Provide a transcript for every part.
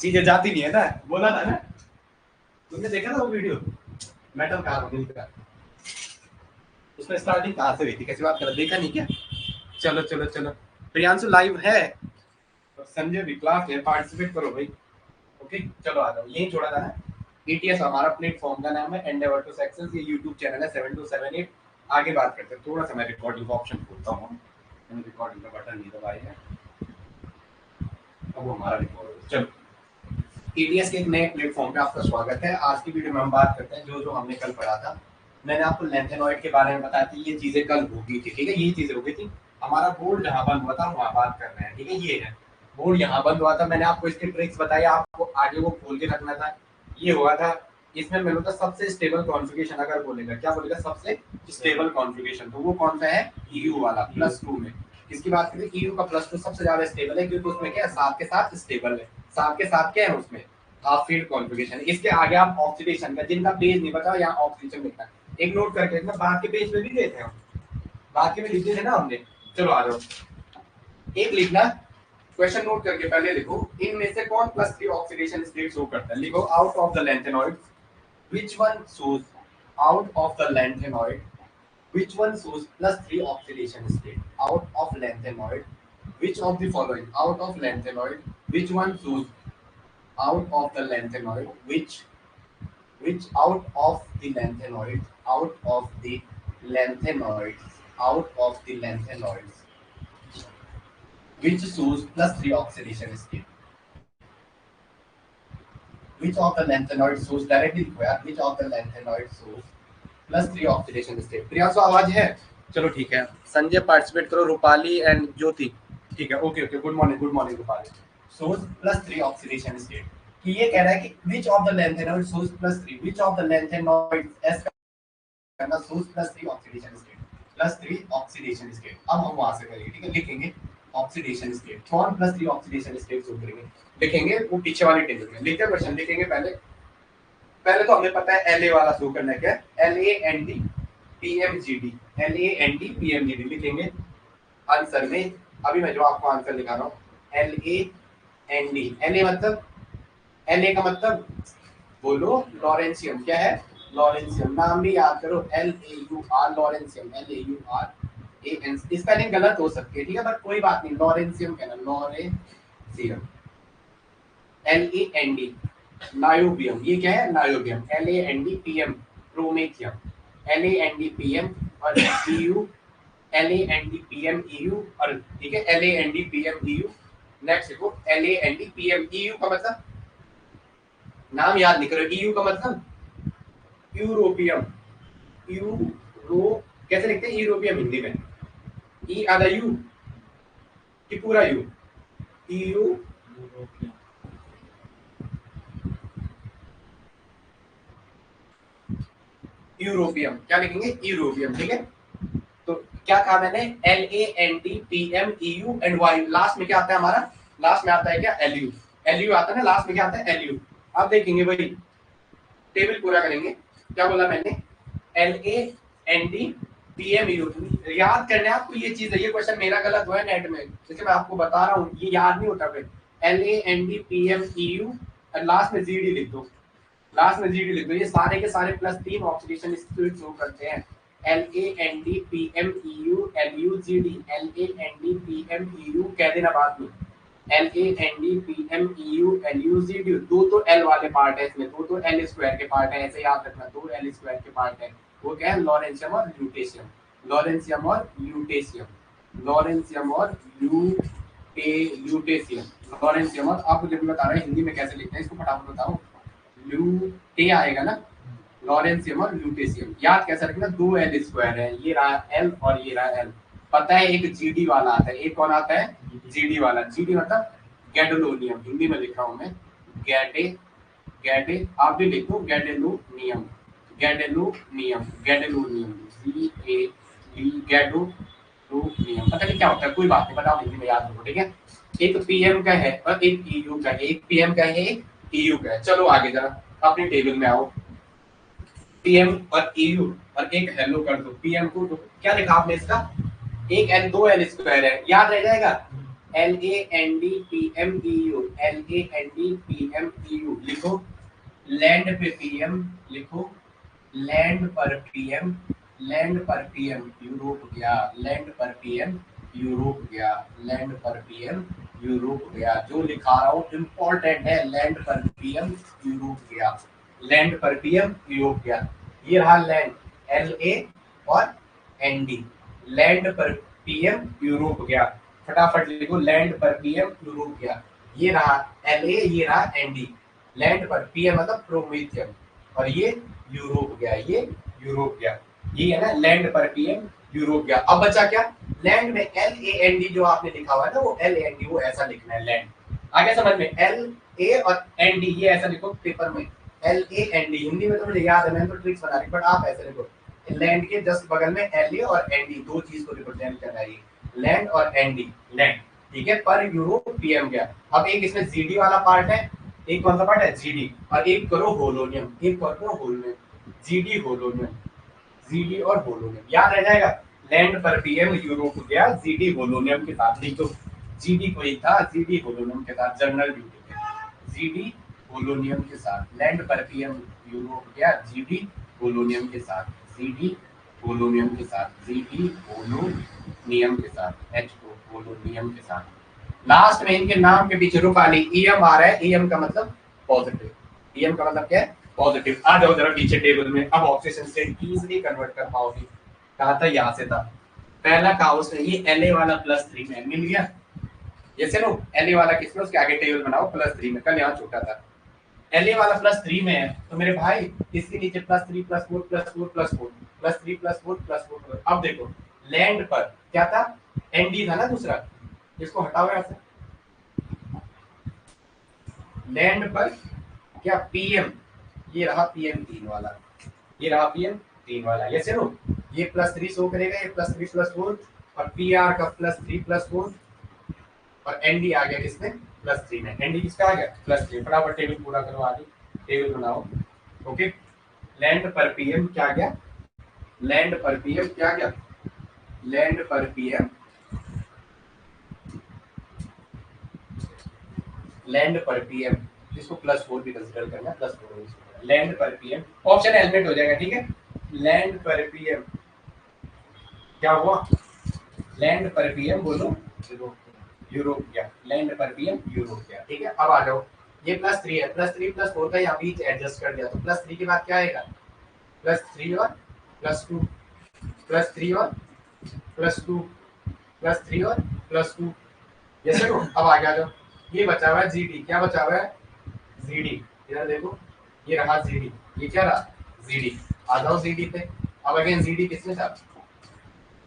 चीजें जाती नहीं है ना, बोला था ना। तुमने देखा ना वो वीडियो मेटल कार्बोनिल का, उसमें स्टार्टिंग कहाँ से हुई थी, कैसी बात कर रहा, देखा नहीं क्या? चलो चलो चलो, प्रियांशु लाइव है और संजय भी क्लास है, पार्टिसिपेट करो भाई। ओके चलो आ जाओ, यही छोड़ा था ना। ETS हमारा प्लेटफॉर्म का नाम है, एंडेवर टू सक्सेस, ये यूट्यूब चैनल है 7278। आगे बात करते हैं, थोड़ा सा मैं रिकॉर्डिंग का ऑप्शन खोलता हूँ, मैंने रिकॉर्डिंग का बटन नहीं दबाया है, अब वो हमारा रिकॉर्ड हो, चलो। ETS के एक नए प्लेटफॉर्म पे आपका स्वागत है। आज की वीडियो में हम बात करते हैं जो जो हमने कल पढ़ा था। मैंने आपको लेंथेनॉइड के बारे में बताया था, ये चीजें कल होगी थी, ठीक है, ये चीजें हो गई थी। हमारा बोर्ड जहाँ बंद हुआ था वहाँ बात कर रहे हैं, ठीक है, ये है बोर्ड यहाँ बंद हुआ था, मैंने आपको इसके ट्रिक्स बताई, आपको आगे वो खोल के रखना था। ये हुआ था, इसमें मैंने बताया सबसे स्टेबल कॉन्फ़िगरेशन अगर बोलेगा, क्या बोलेगा सबसे स्टेबल कॉन्फ़िगरेशन, तो वो कौन सा है, EU वाला +2 में। किसकी बात करें, EU का +2 सबसे ज्यादा स्टेबल है, क्योंकि उसमें क्या है, 7 के साथ स्टेबल है। 7 के साथ क्या है उसमें, हाफ फील्ड कॉन्फ़िगरेशन। इसके आगे आप ऑक्सीडेशन का, जिनका पेज नहीं बता यहाँ ऑक्सीडेशन लिखना है, एक नोट करके रखना, बाद के पेज में भी देते हैं हम, बाकी में लिखे थे ना हमने। चलो आ जाओ, एक लिखना, क्वेश्चन नोट करके पहले लिखो, इनमें से कौन +3 ऑक्सीडेशन स्टेट शो करता है, लिखो out of the lanthanoid which one shows, out of the lanthanoid which one shows +3 oxidation state, out of lanthanoid which of the following, out of lanthanoid which one shows, out of the lanthanoid which out of the lanthanoid, out of the lanthanoids, out of the lanthanoids which shows +3 oxidation state, which of the lanthanoid shows, directly required, which of the lanthanoid shows +3 oxidation state. Priyanshu आवाज है, चलो ठीक है, Sanjay participate करो, Rupali and Jyoti, ठीक है, okay okay, good morning Rupali. सोर्स +3 oxidation state, कि ये कह रहा है कि विच ऑफ द लैंथेनॉइड सोर्स +3, विच ऑफ द लैंथेनॉइड एस करना सोर्स +3 ऑक्सीडेशन स्टेट, +3 ऑक्सीडेशन स्टेट। अब हम वहां से करेंगे, ठीक है, लिखेंगे ऑक्सीडेशन स्टेट, कौन +3 ऑक्सीडेशन स्टेट शो करेंगे, लिखेंगे वो पीछे वाली टेबल में, लिखते क्वेश्चन लिखेंगे, पहले पहले तो हमें पता है LA वाला शो करना है, क्या LAND PMGD, LAND PMGD लिखेंगे आंसर में। अभी मैं जो आपको आंसर लिखा रहा हूँ, LAND, LA मतलब, LA का मतलब बोलो लॉरेंशियम, क्या है लॉरेंशियम, नाम भी याद करो, LAUR लॉरेंशियम, LAURAN, स्पेलिंग गलत हो सकती है, ठीक है, बट कोई बात नहीं, लॉरेंशियम कहना, लॉरेंशियम। LAND नायोबियम, ये क्या है नायोबियम, LANDPM प्रोमेथियम, LANDPM और EU, LANDPM EU और, ठीक है, LANDPM EU। नेक्स्ट देखो LANDPM EU का मतलब, नाम याद नहीं करो, EU का मतलब यूरोपियम, यूरो कैसे लिखते हैं यूरोपियम हिंदी में, ई आधा यू कि पूरा यू, EU यूरोपियम, क्या लिखेंगे यूरोपियम, ठीक है। तो क्या कहा मैंने, LANDPM EU and YU, last में क्या आता है हमारा, लास्ट में आता है क्या LU, LU आता है ना, लास्ट में क्या आता है LU। अब देखेंगे भाई, टेबल पूरा करेंगे, क्या बोला मैंने, LANDPM EU, याद करने आपको ये चीज है, ये क्वेश्चन मेरा गलत हुआ है नेट में, जैसे मैं आपको बता रहा हूँ, ये याद नहीं होता फिर, LANDPM EU और लास्ट में GD लिख दो, लास्ट में GD लिख दो, ये सारे के सारे +3 ऑक्सीडेशन स्टेट शो करते हैं, LANDPM EU LUGD, LANDPM EU कह देना बाद में, LANDPM EU LUGD, दो तो L वाले पार्ट है इसमें, दो तो L स्क्वायर के पार्ट है, ऐसे याद रखना, दो L स्क्वायर के पार्ट है, वो क्या है लॉरेंशियम और ल्यूटेशियम, लॉरेंशियम और ल्यूटेशियम, लॉरेंशियम और ल्यूटेशियम, लॉरेंशियम और, आपको जब बता रहा है हिंदी में कैसे लिखते हैं इसको फटाफट बताओ, ल्यूटे आएगा ना, लॉरेंशियम और ल्यूटेशियम, याद कैसे रखना, दो L स्क्वायर है, ये रहा L और ये रहा L, पता है एक GD वाला आता है, एक कौन आता है GD वाला, GD मतलब गैडोलोनियम, हिंदी में लिख रहा हूं मैं, गैडे गैडे, आप भी लिखो गैडेलोनियम, गैडेलोनियम, गैडेलोनियम, गैडोलोनियम, पता नहीं क्या होता है, कोई बात नहीं, बताओ हिंदी में याद रखो, ठीक है। एक PM का है और एक EU का है, एक PM का है एक EU का है। चलो आगे जरा अपनी टेबल में आओ, PM और EU और एक हेलो कर दो, PM को तो क्या लिखा आपने इसका, एक L दो L स्क्वायर है, याद रह जाएगा, LANDPMEU, LANDPMEU लिखो। लैंड पे पीएम लिखो, लैंड पर पीएम, लैंड पर पीएम यूरोप गया, लैंड पर पीएम यूरोप गया, लैंड पर पीएम यूरोप गया। जो लिखा रहा हूँ इंपॉर्टेंट है, लैंड पर पीएम यूरोप गया, लैंड पर पीएम यूरोप गया। ये रहा लैंड, LA और ND, लैंड पर पीएम यूरोप गया। फटाफट लिखो, लैंड पर पीएम यूरोप गया। ये रहा LA, ये रहा ND, लैंड पर पीएम मतलब प्रोमेथियम, और ये यूरोप गया, ये यूरोप गया। ये है ना लैंड पर पीएम यूरोप गया। अब बचा क्या, लैंड में LAND जो आपने लिखा हुआ है ना, वो LAND, वो ऐसा लिखना है लैंड। आगे समझ में, LA और ND ये ऐसा लिखो पेपर में, LAND। हिंदी में तो मुझे याद है, मैंने तो ट्रिक्स बना रही, बट आप ऐसे लिखो, लैंड के जस्ट बगल में LA और ND, दो चीज को रिप्रेजेंट कर रहा है, लैंड और ND, लैंड, ठीक है। पर यूरोप पीएम गया। अब एक इसमें जीडी वाला पार्ट है, एक कौन सा पार्ट है, जीडी, और एक करो होलोनियम, एक करो होलोनियम, जीडी होलोनियम, जीडी और होलोनियम, याद रह जाएगा। लैंड पर पीएम यूरोप गया, जीडी होलोनियम के साथ, नहीं तो जीडी कोई था, जीडी होलोनियम के साथ, जनरल ड्यूटी पे, जीडी होलोनियम के साथ, लैंड पर पीएम यूरोप गया, जीडी होलोनियम के साथ, जीडी होलोनियम के साथ, जीडी होलोनियम के साथ, H2 होलोनियम के साथ। लास्ट में इनके नाम के पीछे रुपाली ईएम आ रहा है, ईएम का मतलब पॉजिटिव, ईएम का मतलब क्या है, पॉजिटिव। आ जाओ जरा पीछे टेबल में, अब ऑक्सीजन से इजीली कन्वर्ट कर पाओगे। कहा था यहां से था, पहला कहा उसने, ये La वाला +3 में मिल गया, जैसे नो La वाला किसमें, उसके आगे टेबल बनाओ +3 में, कल यहाँ छोटा था। La वाला +3 में है, तो मेरे भाई इसके नीचे +3 +4 +4 +4 +3 +4 +4। अब देखो लैंड पर क्या था, ND था ना दूसरा, इसको हटाओ यहाँ से। लैंड पर क्या, पीएम, ये रहा पीएम 3 वाला, ये रहा पीएम 3 वाला, ये चलो ये +3 शो करेगा, ये +3 +4, और पीआर का +3 +4, और एनडी आ गया किसमें, +3 में, एनडी किसका आ गया, +3। फटाफट टेबल पूरा करो, आगे टेबल बनाओ। ओके, लैंड पर पीएम क्या गया, लैंड पर पीएम क्या गया, लैंड पर पीएम, लैंड पर पीएम, इसको +4 भी कंसीडर करना, +4 लैंड पर पीएम, ऑप्शन एलिमिनेट हो जाएगा, ठीक है। लैंड पर पीएम क्या हुआ, लैंड पर पीएम बोलो यूरोप गया, लैंड पर पीएम यूरोप गया, ठीक है। अब आ जाओ, ये +3 है, +3 +4 का यहाँ बीच एडजस्ट कर दिया, तो +3 के बाद क्या आएगा, +3 और +2, +3 और +2, +3 और +2, ये सर। अब आ गया, जो ये बचा हुआ है जीडी, क्या बचा हुआ है, जीडी, इधर देखो, ये रहा जीडी, ये क्या रहा, जीडी। आ जाओ जीडी पे, अब अगेन जीडी किसमें था,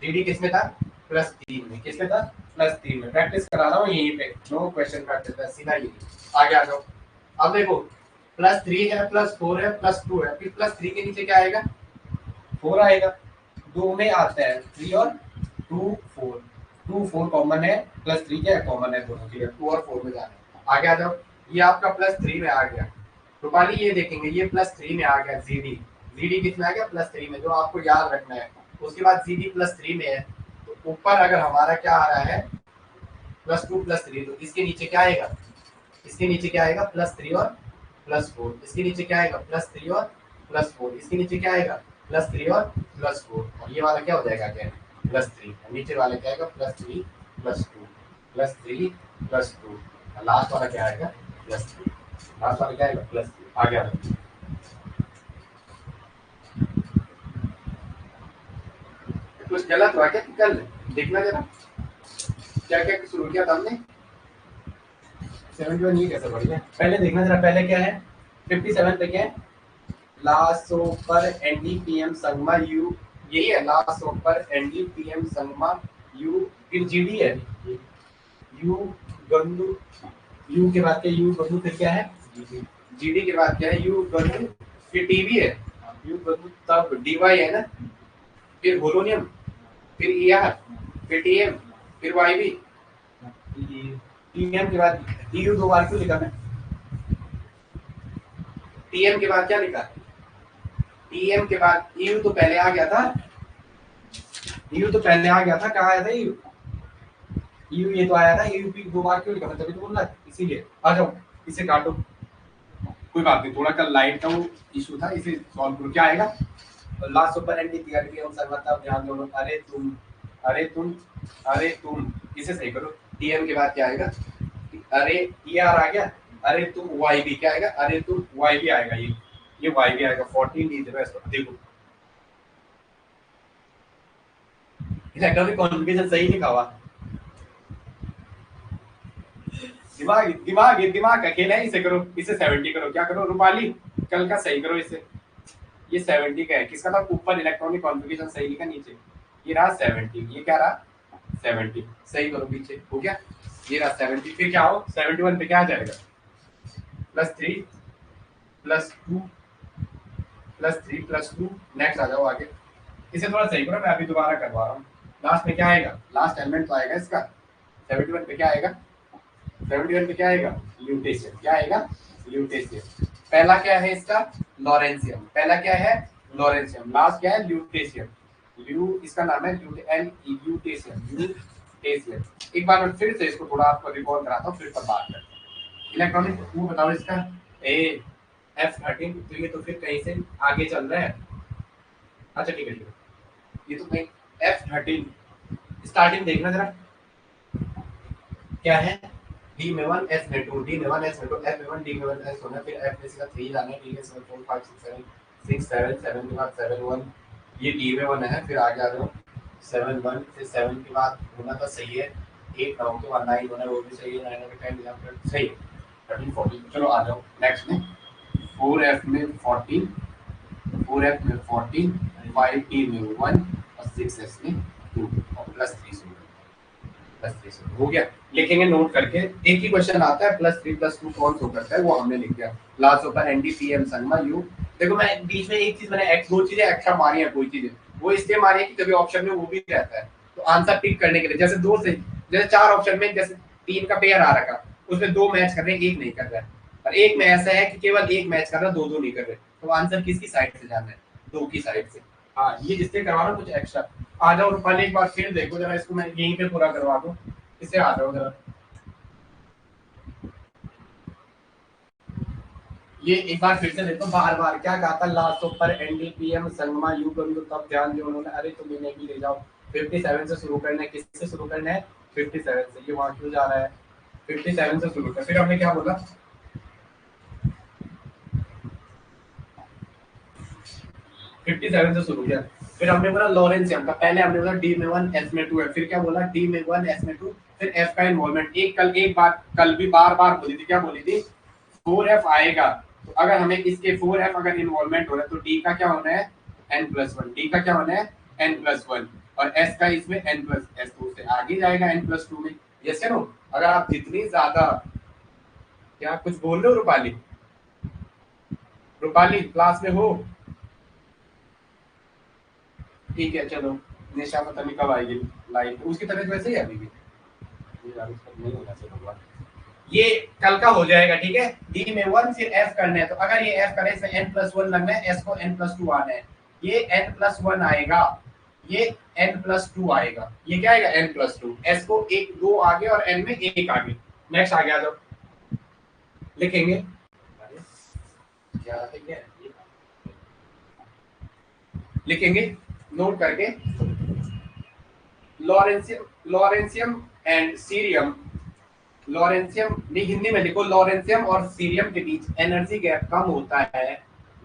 जीडी किसमें था, +3 में, किसमें था, +3 में। प्रैक्टिस करा रहा हूँ यहीं पे, नो क्वेश्चन प्रैक्टिस है, सीधा ये आगे आ जाओ। अब देखो +3 है, +4 है, +2 है, फिर +3 के नीचे क्या आएगा, 4 आएगा, 2 में आता है 3 और 2 4, 2 4 कॉमन है, +3 क्या है, कॉमन है दोनों के, 2 और 4 में जाना है। आगे आ जाओ, ये आपका +3 में आ गया, रूपाली ये देखेंगे, ये +3 में आ गया जीडी, जीडी किसमें आ गया, +3 में, जो आपको याद रखना है। उसके बाद जीडी +3 में है, तो ऊपर अगर हमारा क्या आ रहा है, +2 +3, तो इसके नीचे क्या आएगा, इसके नीचे क्या आएगा, +3 और +4, इसके नीचे क्या आएगा, +3 और +4, इसके नीचे क्या आएगा, +3 और +4, और ये वाला क्या हो जाएगा, क्या +3, नीचे वाले क्या आएगा, +3 +2 +3 +2, लास्ट वाला क्या आएगा, +3, लास्ट वाला क्या आएगा, +3। आ गया, कुछ गलत हुआ क्या, कल देखना जरा क्या क्या शुरू किया था हमने, 71 ये कैसे बढ़ गया, पहले देखना जरा, पहले क्या है, 57 पे क्या है, लास्ट पर एनडीपीएम संगमा यू, यही है लास्ट पर एनडीपीएम संगमा यू, फिर जीडी है, यू गंदू, यू के बाद क्या, यू गंदू, फिर क्या है, जीडी के बाद क्या है, यू गंदू, फिर टीवी है, यू गंदू, तब डीवाई है ना, फिर होलोनियम, फिर ईआर, फिर टीएम, फिर वाईबी, टीएम के बाद ईयू 2 बार क्यों लिखा मैं, टीएम के बाद क्या लिखा, टीएम के बाद ईयू तो पहले आ गया था, ईयू तो पहले आ गया था, कहाँ आया था ईयू, यू ये तो आया ना, यूपी दो बार क्यों लिखा, मैं तभी तो बोल रहा था, इसीलिए आ जाओ, इसे काटो, कोई बात नहीं, थोड़ा कल लाइट का वो इशू था, इसे सॉल्व करो, क्या आएगा, लास्ट सुपर एंड टीआरपी हम सर्वथा ध्यान दो, अरे तुम अरे तुम, इसे सही करो, टीएम के बाद क्या आएगा, अरे टीआर आ गया, अरे तुम वाई भी क्या आएगा, अरे तुम वाई भी आएगा, ये वाई भी आएगा, 14 डी देखो, इलेक्ट्रॉनिक कॉन्फ़िगरेशन सही लिखा हुआ, दिमाग का खेल है, इसे करो, इसे 70 करो, क्या करो रूपाली, कल का सही करो इसे, ये 70 का है, किसका था ऊपर इलेक्ट्रॉनिक कॉन्फ़िगरेशन सही लिखा, नीचे ये रहा 70, ये क्या रहा 70, सही करो पीछे, हो गया, ये रहा 70, फिर क्या हो 71 पे क्या आ जाएगा, +3 +2 +3 +2, नेक्स्ट आ जाओ आगे, इसे थोड़ा सही करो, मैं अभी दोबारा करवा रहा हूँ, लास्ट में क्या आएगा, लास्ट एलिमेंट तो आएगा इसका 71 पे क्या आएगा, 71 पे क्या आएगा, ल्यूटेशियम, क्या आएगा ल्यूटेशियम, पहला क्या है इसका लॉरेंशियम, पहला क्या है लॉरेंशियम, लास्ट क्या है ल्यूटेशियम, ल्यू इसका नाम है ल्यूटेशियम, एक बार मैं फिर से इसको थोड़ा आपको रिकॉल कराता हूँ, फिर तब बात करते हैं, इलेक्ट्रॉनिक वो बताओ इसका ए F13, तो ये तो फिर कहीं से आगे चल रहा है, अच्छा ठीक है, ये तो कहीं F13 स्टार्टिंग देखना जरा, क्या है डी में 1 एस में 2, डी में 1 एस में 2, एफ में 1 डी में 1 एस होना, फिर एफ में इसका 3 जाना है, डी में 7 4 5 6 7 6 7 7 के बाद 7 1, ये डी में 1 है, फिर आगे आ जाओ 7 1, फिर 7 के बाद होना तो सही है, 8 9 के बाद 9 होना, वो भी सही है, 9 के 10 11 सही है, 13 14, चलो आ जाओ नेक्स्ट में 4f में 14, 4f में 14, 5t में 1 और 6s में 2 और +3 से हो गया, लिखेंगे नोट करके, एक ही क्वेश्चन आता है +3 +2 कौन सो करता है, वो हमने लिख दिया, लास्ट ओपन एनडीपीएम संगमा यू, देखो मैं बीच में एक चीज मैंने एक्स दो चीजें एक्स्ट्रा मारी है, कोई चीजें वो इसलिए मारी है कि कभी ऑप्शन में वो भी रहता है, तो आंसर पिक करने के लिए, जैसे दो से जैसे 4 ऑप्शन में जैसे 3 का पेयर आ रखा, उसमें 2 मैच कर रहे हैं, एक नहीं कर रहा है, और एक में ऐसा है कि केवल एक मैच कर रहा है, 2 नहीं कर रहे, तो आंसर किसकी साइड से जाना है, 2 की साइड से, हाँ ये इसलिए करवा रहा हूं कुछ एक्स्ट्रा, आ जाओ रूपाली एक बार फिर देखो जरा, इसको मैं यहीं पे पूरा करवा दूं, इसे आ जाओ जरा, ये एक बार फिर से देखो, बार बार क्या कहा था, लास्ट ऊपर एनडीपीएम संगमा यू करूँ तो तब ध्यान दो उन्होंने, अरे तुम इन्हें भी ले जाओ, 57 से शुरू करना है, किससे शुरू करना है 57 से, ये वहां क्यों जा रहा है, 57 से शुरू कर, फिर हमने क्या बोला 57 से शुरू किया, फिर हमने बोला लॉरेंशियम का, पहले हमने बोला डी में 1 एस में 2 है, फिर क्या बोला डी में 1 एस में 2, फिर एफ का इन्वॉल्वमेंट, एक बार कल भी बार बार बोली थी, क्या बोली थी 4f आएगा, तो अगर हमें इसके 4f अगर इन्वॉल्वमेंट हो रहा है, तो d का क्या होना है n+1, d का क्या होना है n+1, और s का इसमें n+s, तो उससे आगे जाएगा n+2 में, यस या नो, अगर आप जितनी ज्यादा, क्या कुछ बोल रहे हो रूपाली, रूपाली क्लास में हो, ठीक है चलो, निशा पता नहीं कब आएगी लाइव, उसकी तबीयत वैसे ही अभी भी नहीं होना चाहिए, ये कल का हो जाएगा, ठीक है, डी में 1 फिर एफ करना है, तो अगर ये एफ करे इसमें n+1 लगना है, एस को n+2 आना है, ये n+1 आएगा, ये n+2 आएगा, ये क्या आएगा n+2, एस को 1 2 आगे और n में 1 आगे, नेक्स्ट आगे आ जाओ, लिखेंगे लिखेंगे नोट करके, लॉरेंशियम एंड सीरियम, लॉरेंशियम नहीं हिंदी में लिखो, लॉरेंशियम और सीरियम के बीच एनर्जी गैप कम होता है,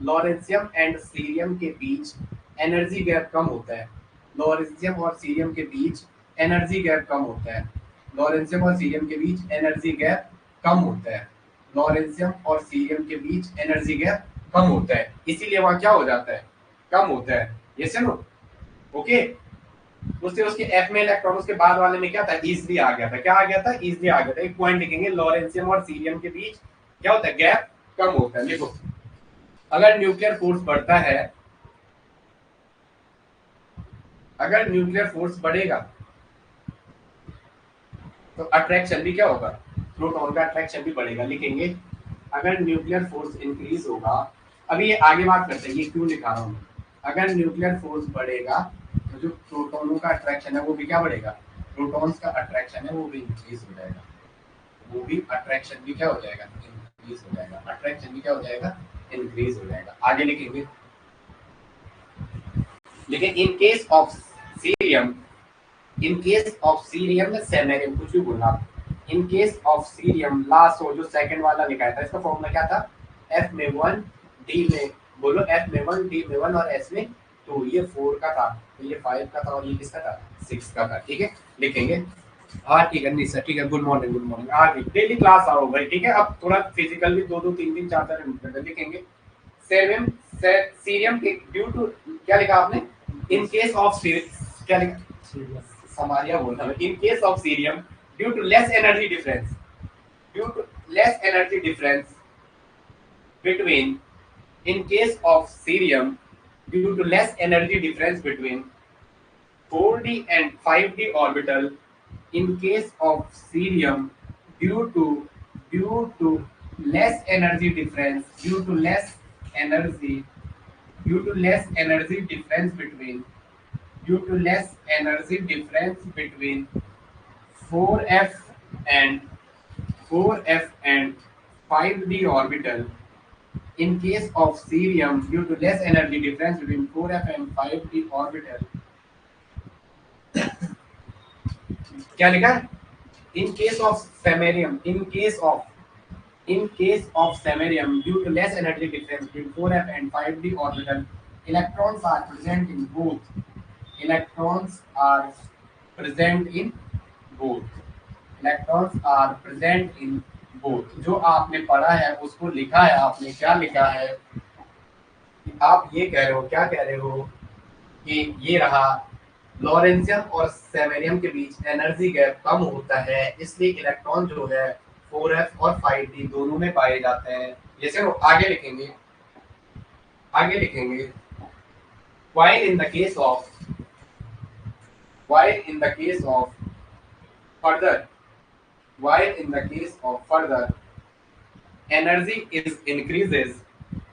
लॉरेंशियम एंड सीरियम के बीच एनर्जी गैप कम होता है, लॉरेंशियम और सीरियम के बीच एनर्जी गैप कम होता है, लॉरेंशियम और सीरियम के बीच एनर्जी गैप कम होता है, लॉरेंशियम और सीरियम के बीच एनर्जी गैप कम होता है, इसीलिए वहां क्या हो जाता है कम होता है, यस या नो, ओके, उससे उसके एफ में इलेक्ट्रॉन, उसके बाद वाले में क्या था इजीली आ गया था, क्या आ गया था इजीली आ गया था, एक पॉइंट लिखेंगे, लॉरेंशियम और सीरियम के बीच क्या होता है गैप कम होता है, देखो अगर न्यूक्लियर फोर्स बढ़ता है, अगर न्यूक्लियर फोर्स बढ़ेगा तो अट्रैक्शन भी क्या होगा, प्रोटॉन का अट्रैक्शन भी बढ़ेगा, लिखेंगे अगर न्यूक्लियर फोर्स इंक्रीज होगा, अभी ये आगे बात करते हैं, ये क्यों लिखा रहा हूँ, अगर न्यूक्लियर फोर्स बढ़ेगा तो जो प्रोटॉनों का अट्रैक्शन है वो भी क्या बढ़ेगा, प्रोटॉन्स का अट्रैक्शन है वो भी इंक्रीज हो जाएगा, वो भी अट्रैक्शन भी क्या हो जाएगा, इंक्रीज हो जाएगा, अट्रैक्शन भी क्या हो जाएगा, इंक्रीज हो जाएगा। आगे लिखेंगे, लेकिन in case of cerium, in case of cerium में सेमेरियम कुछ भी बोलना, in case of cerium last हो जो सेकंड वाला लिखा था, इसका फॉर्मूला क्या था, एफ में 1 डी में, बोलो एफ में 1 डी में 1 और एस में 2, ये 4 का था, तो ये 5 का था और ये किसका था, 6 का था। ठीक है, लिखेंगे। हाँ ठीक है, नहीं सर ठीक है, गुड मॉर्निंग गुड मॉर्निंग, हाँ डेली क्लास आओ भाई, ठीक है। अब थोड़ा फिजिकल भी 2 2 3 3 4 4 मिनट लिखेंगे। सेरियम सीरियम के ड्यू टू, क्या लिखा आपने, इन केस ऑफ क्या लिखा, समारिया बोलना है, in case of cerium due to less energy difference, due to less energy difference between, in case of cerium due to less energy difference between 4d and 5d orbital, in case of cerium due to less energy difference, due to less energy difference between, due to less energy difference between 4f and 4f and 5d orbital, in case of cerium due to less energy difference between 4f and 5d orbital, क्या लिखा है, in case of samarium, in case of samarium due to less energy difference between 4f and 5d orbital, electrons are present in both, electrons are present in both, electrons are present in both। जो आपने पढ़ा है उसको लिखा है आपने, क्या लिखा है, आप ये कह रहे हो, क्या कह रहे हो कि ये रहा लॉरेंशियम और सेमेरियम के बीच एनर्जी गैप कम होता है, इसलिए इलेक्ट्रॉन जो है 4f और 5d दोनों में पाए जाते हैं। जैसे वो आगे लिखेंगे, आगे लिखेंगे, while in the case of further, while in the case of further energy is increases,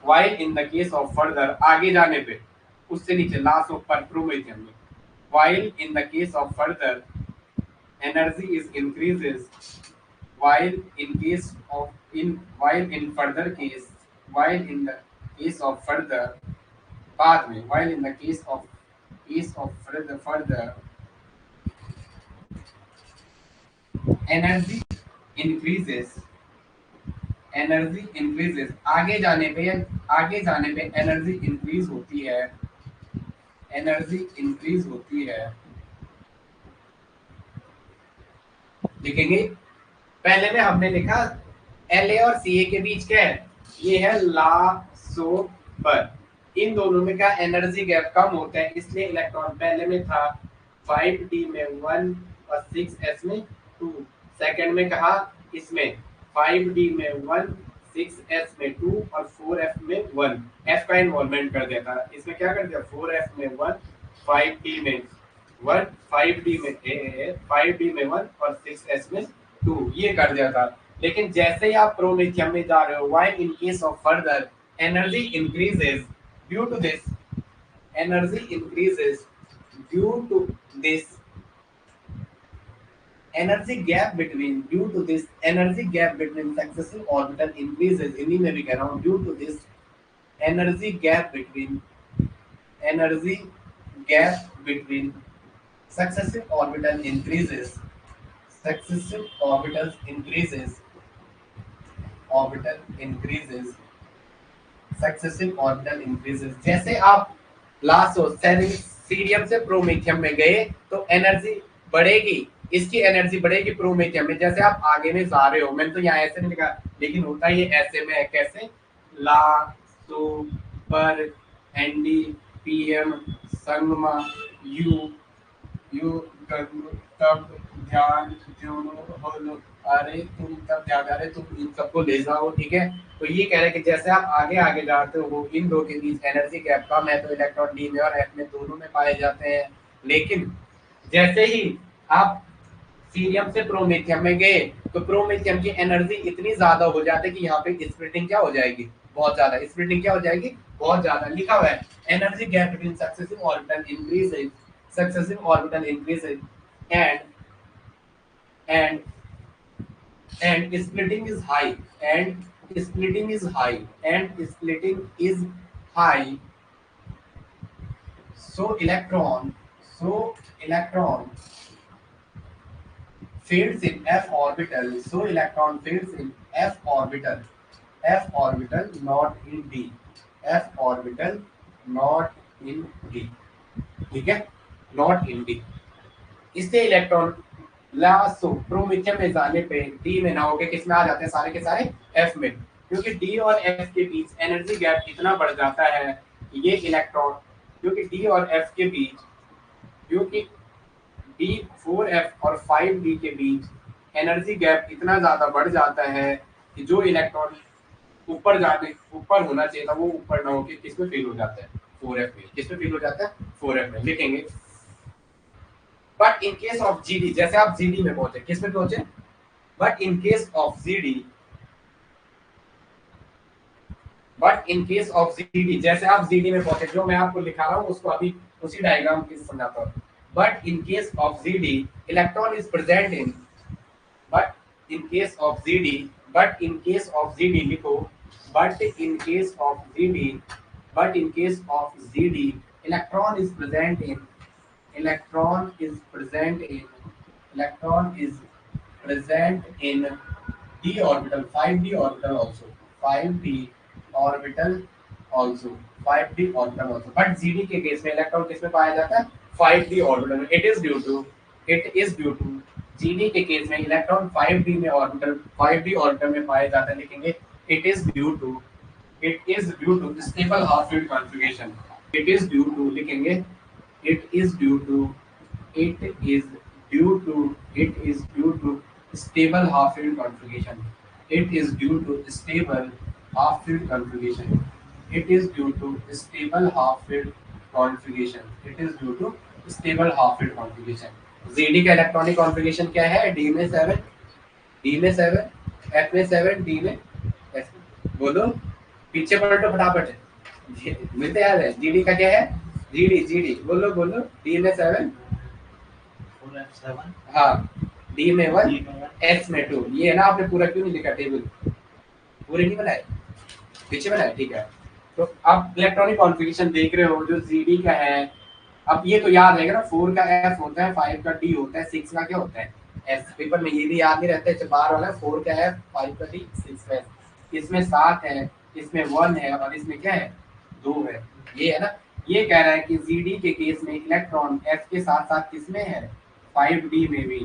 while in the case of further आगे जाने पे, उससे नीचे लास्ट ऊपर प्रोमेथियम में, while in the case of further energy is increases, while in case of while in further case, while in the case of further बाद में, while in the case of further energy increases, energy increases, आगे जाने पे energy increase होती है, energy increase होती है। लिखेंगे, पहले में हमने लिखा La और Ca के बीच क्या है, ये है लासो पर, इन दोनों में क्या एनर्जी गैप कम होता है, इसलिए इलेक्ट्रॉन पहले में था 5d में 1 और 6s में 2, सेकंड में कहा इसमें 5d में 1, 6s में 2 और 4f में 1, f का इन्वॉल्वमेंट कर दिया था, इसमें क्या कर दिया 4f में 1, 5d में 1, 5d में 1 और 6s में 2, ये कर दिया था। लेकिन जैसे ही आप प्रोमेथियम में जा रहे हो, while in case of further energy increases due to this, energy increases due to this energy gap between, due to this energy gap between successive orbital increases, इन्हीं में भी कह रहा हूँ, due to this energy gap between successive orbital increases, successive orbitals increases, successive orbital increases, जैसे आप last cerium से promethium में गए तो एनर्जी बढ़ेगी, इसकी एनर्जी बढ़ेगी प्रोमेथियम में, जैसे आप आगे में जा रहे हो, मैंने तो यहाँ ऐसे नहीं लिखा लेकिन होता ये ऐसे में है, कैसे, ला सुपर एनडी पीएम संगमा यू यू तब ध्यान होलो, अरे तुम तब ध्यान, अरे तुम इन सबको ले जाओ, ठीक है। तो ये कह रहे हैं कि जैसे आप आगे आगे जाते हो, इन दो के बीच एनर्जी गैप कम है, तो इलेक्ट्रॉन डी में और एफ में दोनों में पाए जाते हैं। लेकिन जैसे ही आप सीरियम से प्रोमेथियम में गए तो प्रोमेथियम की एनर्जी इतनी ज्यादा हो जाती है कि यहाँ पे स्प्लिटिंग क्या हो जाएगी, बहुत ज्यादा, स्प्लिटिंग क्या हो जाएगी, बहुत ज्यादा। लिखा हुआ है energy gap between successive orbital increases, successive orbital increases and and splitting is high, and splitting is high, and splitting is high. So electron fades in f orbital. So electron fades in f orbital. F orbital, not in d. F orbital, not in d. ठीक है, not in D. इससे electron last प्रोमिथियम में जाने पे D में ना होके किस में आ जाते हैं सारे के सारे एफ में, क्योंकि डी और एफ के बीच एनर्जी गैप इतना बढ़ जाता है कि ये इलेक्ट्रॉन, क्योंकि डी और एफ के बीच, क्योंकि डी 4f और 5d के बीच एनर्जी गैप इतना ज्यादा बढ़ जाता है कि जो इलेक्ट्रॉन ऊपर होना चाहिए था वो ऊपर ना होके किस में फेल हो जाता है 4f में। किस में फेल हो जाता है 4f में, लिखेंगे। But in case of GD, जैसे आप जीडी में पहुंचे, किस में पहुंचे, but in case of GD, but in case of GD, जैसे आप जीडी में पहुंचे, जो मैं आपको लिखा रहा हूं उसको अभी उसी डायग्राम के समझाता हूं। But in case of GD electron is present in, but in case of GD, but in case of GD लिखो, but in case of GD, but in case of GD electron is present in, electron is present in, electron is present in d orbital, 5d orbital also, 5d orbital also, 5d orbital also। but gd के case में electron किस में पाया जाता है 5d orbital में। it is due to gd के case में इलेक्ट्रॉन 5d में ऑर्बिटल, 5d ऑर्बिटल में पाया जाता है, लिखेंगे it is due to stable half field configuration, it is due to, लिखेंगे it is due to stable half field configuration, it is due to stable half field configuration, it is due to stable half field configuration, it is due to stable half field configuration। ZD का electronic configuration क्या है, D में 7, D में 7, F में 7, D में F। बोलो पीछे पलटो फटाफट, मिलते याद है। GD का क्या है, जीडी बोलो डी में 7, 4f7, हाँ, डी में 1, एस में 2। ये है ना, आपने पूरा क्यों नहीं लिखा, टेबल पूरे नहीं बनाए, पीछे बनाए, ठीक है। तो आप इलेक्ट्रॉनिक कॉन्फ़िगरेशन देख रहे हो जो जीडी का है। अब ये तो याद रहेगा ना, 4 का एफ होता है, 5 का डी होता है, 6 का क्या होता है एस। पेपर में ये भी याद नहीं रहता है, बार वाला 4 का एफ, 5 का डी, 6 का एस। इसमें 7 है, इसमें 1 है और इसमें क्या है 2 है, ये है ना। ये कह रहा है कि जीडी के केस में इलेक्ट्रॉन एफ के साथ साथ किसमें है 5d में भी।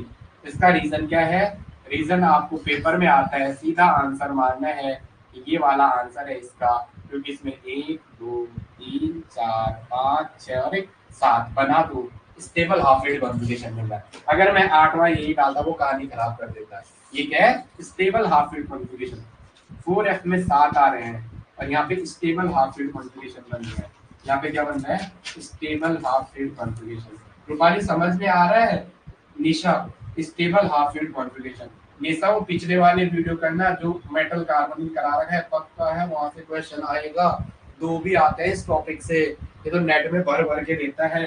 इसका रीजन क्या है, रीजन आपको पेपर में आता है, सीधा आंसर मारना है कि ये वाला आंसर है इसका, क्योंकि इसमें 1 2 3 4 5 6 और 1 7 बना दो, स्टेबल हाफ फील्ड कॉन्फ़िगरेशन मिल रहा है। अगर मैं 8वां यही डालता वो कहानी खराब कर देता है। ये क्या है, stable half field configuration. 4f में 7 आ रहे हैं और यहाँ पे स्टेबल हाफ फील्ड कॉन्फ़िगरेशन बन रहा है। यहाँ पे क्या बन रहा है, stable half field configuration. Rupali समझ में आ रहा है, निशा स्टेबल हाफ फील्ड कॉन्फ़िगरेशन। निशा वो पिछले वाले वीडियो करना जो मेटल कार्बन करा रखा है, पक्का है वहां से क्वेश्चन आएगा। 2 भी आते हैं इस टॉपिक से, ये तो नेट में भर के देता है।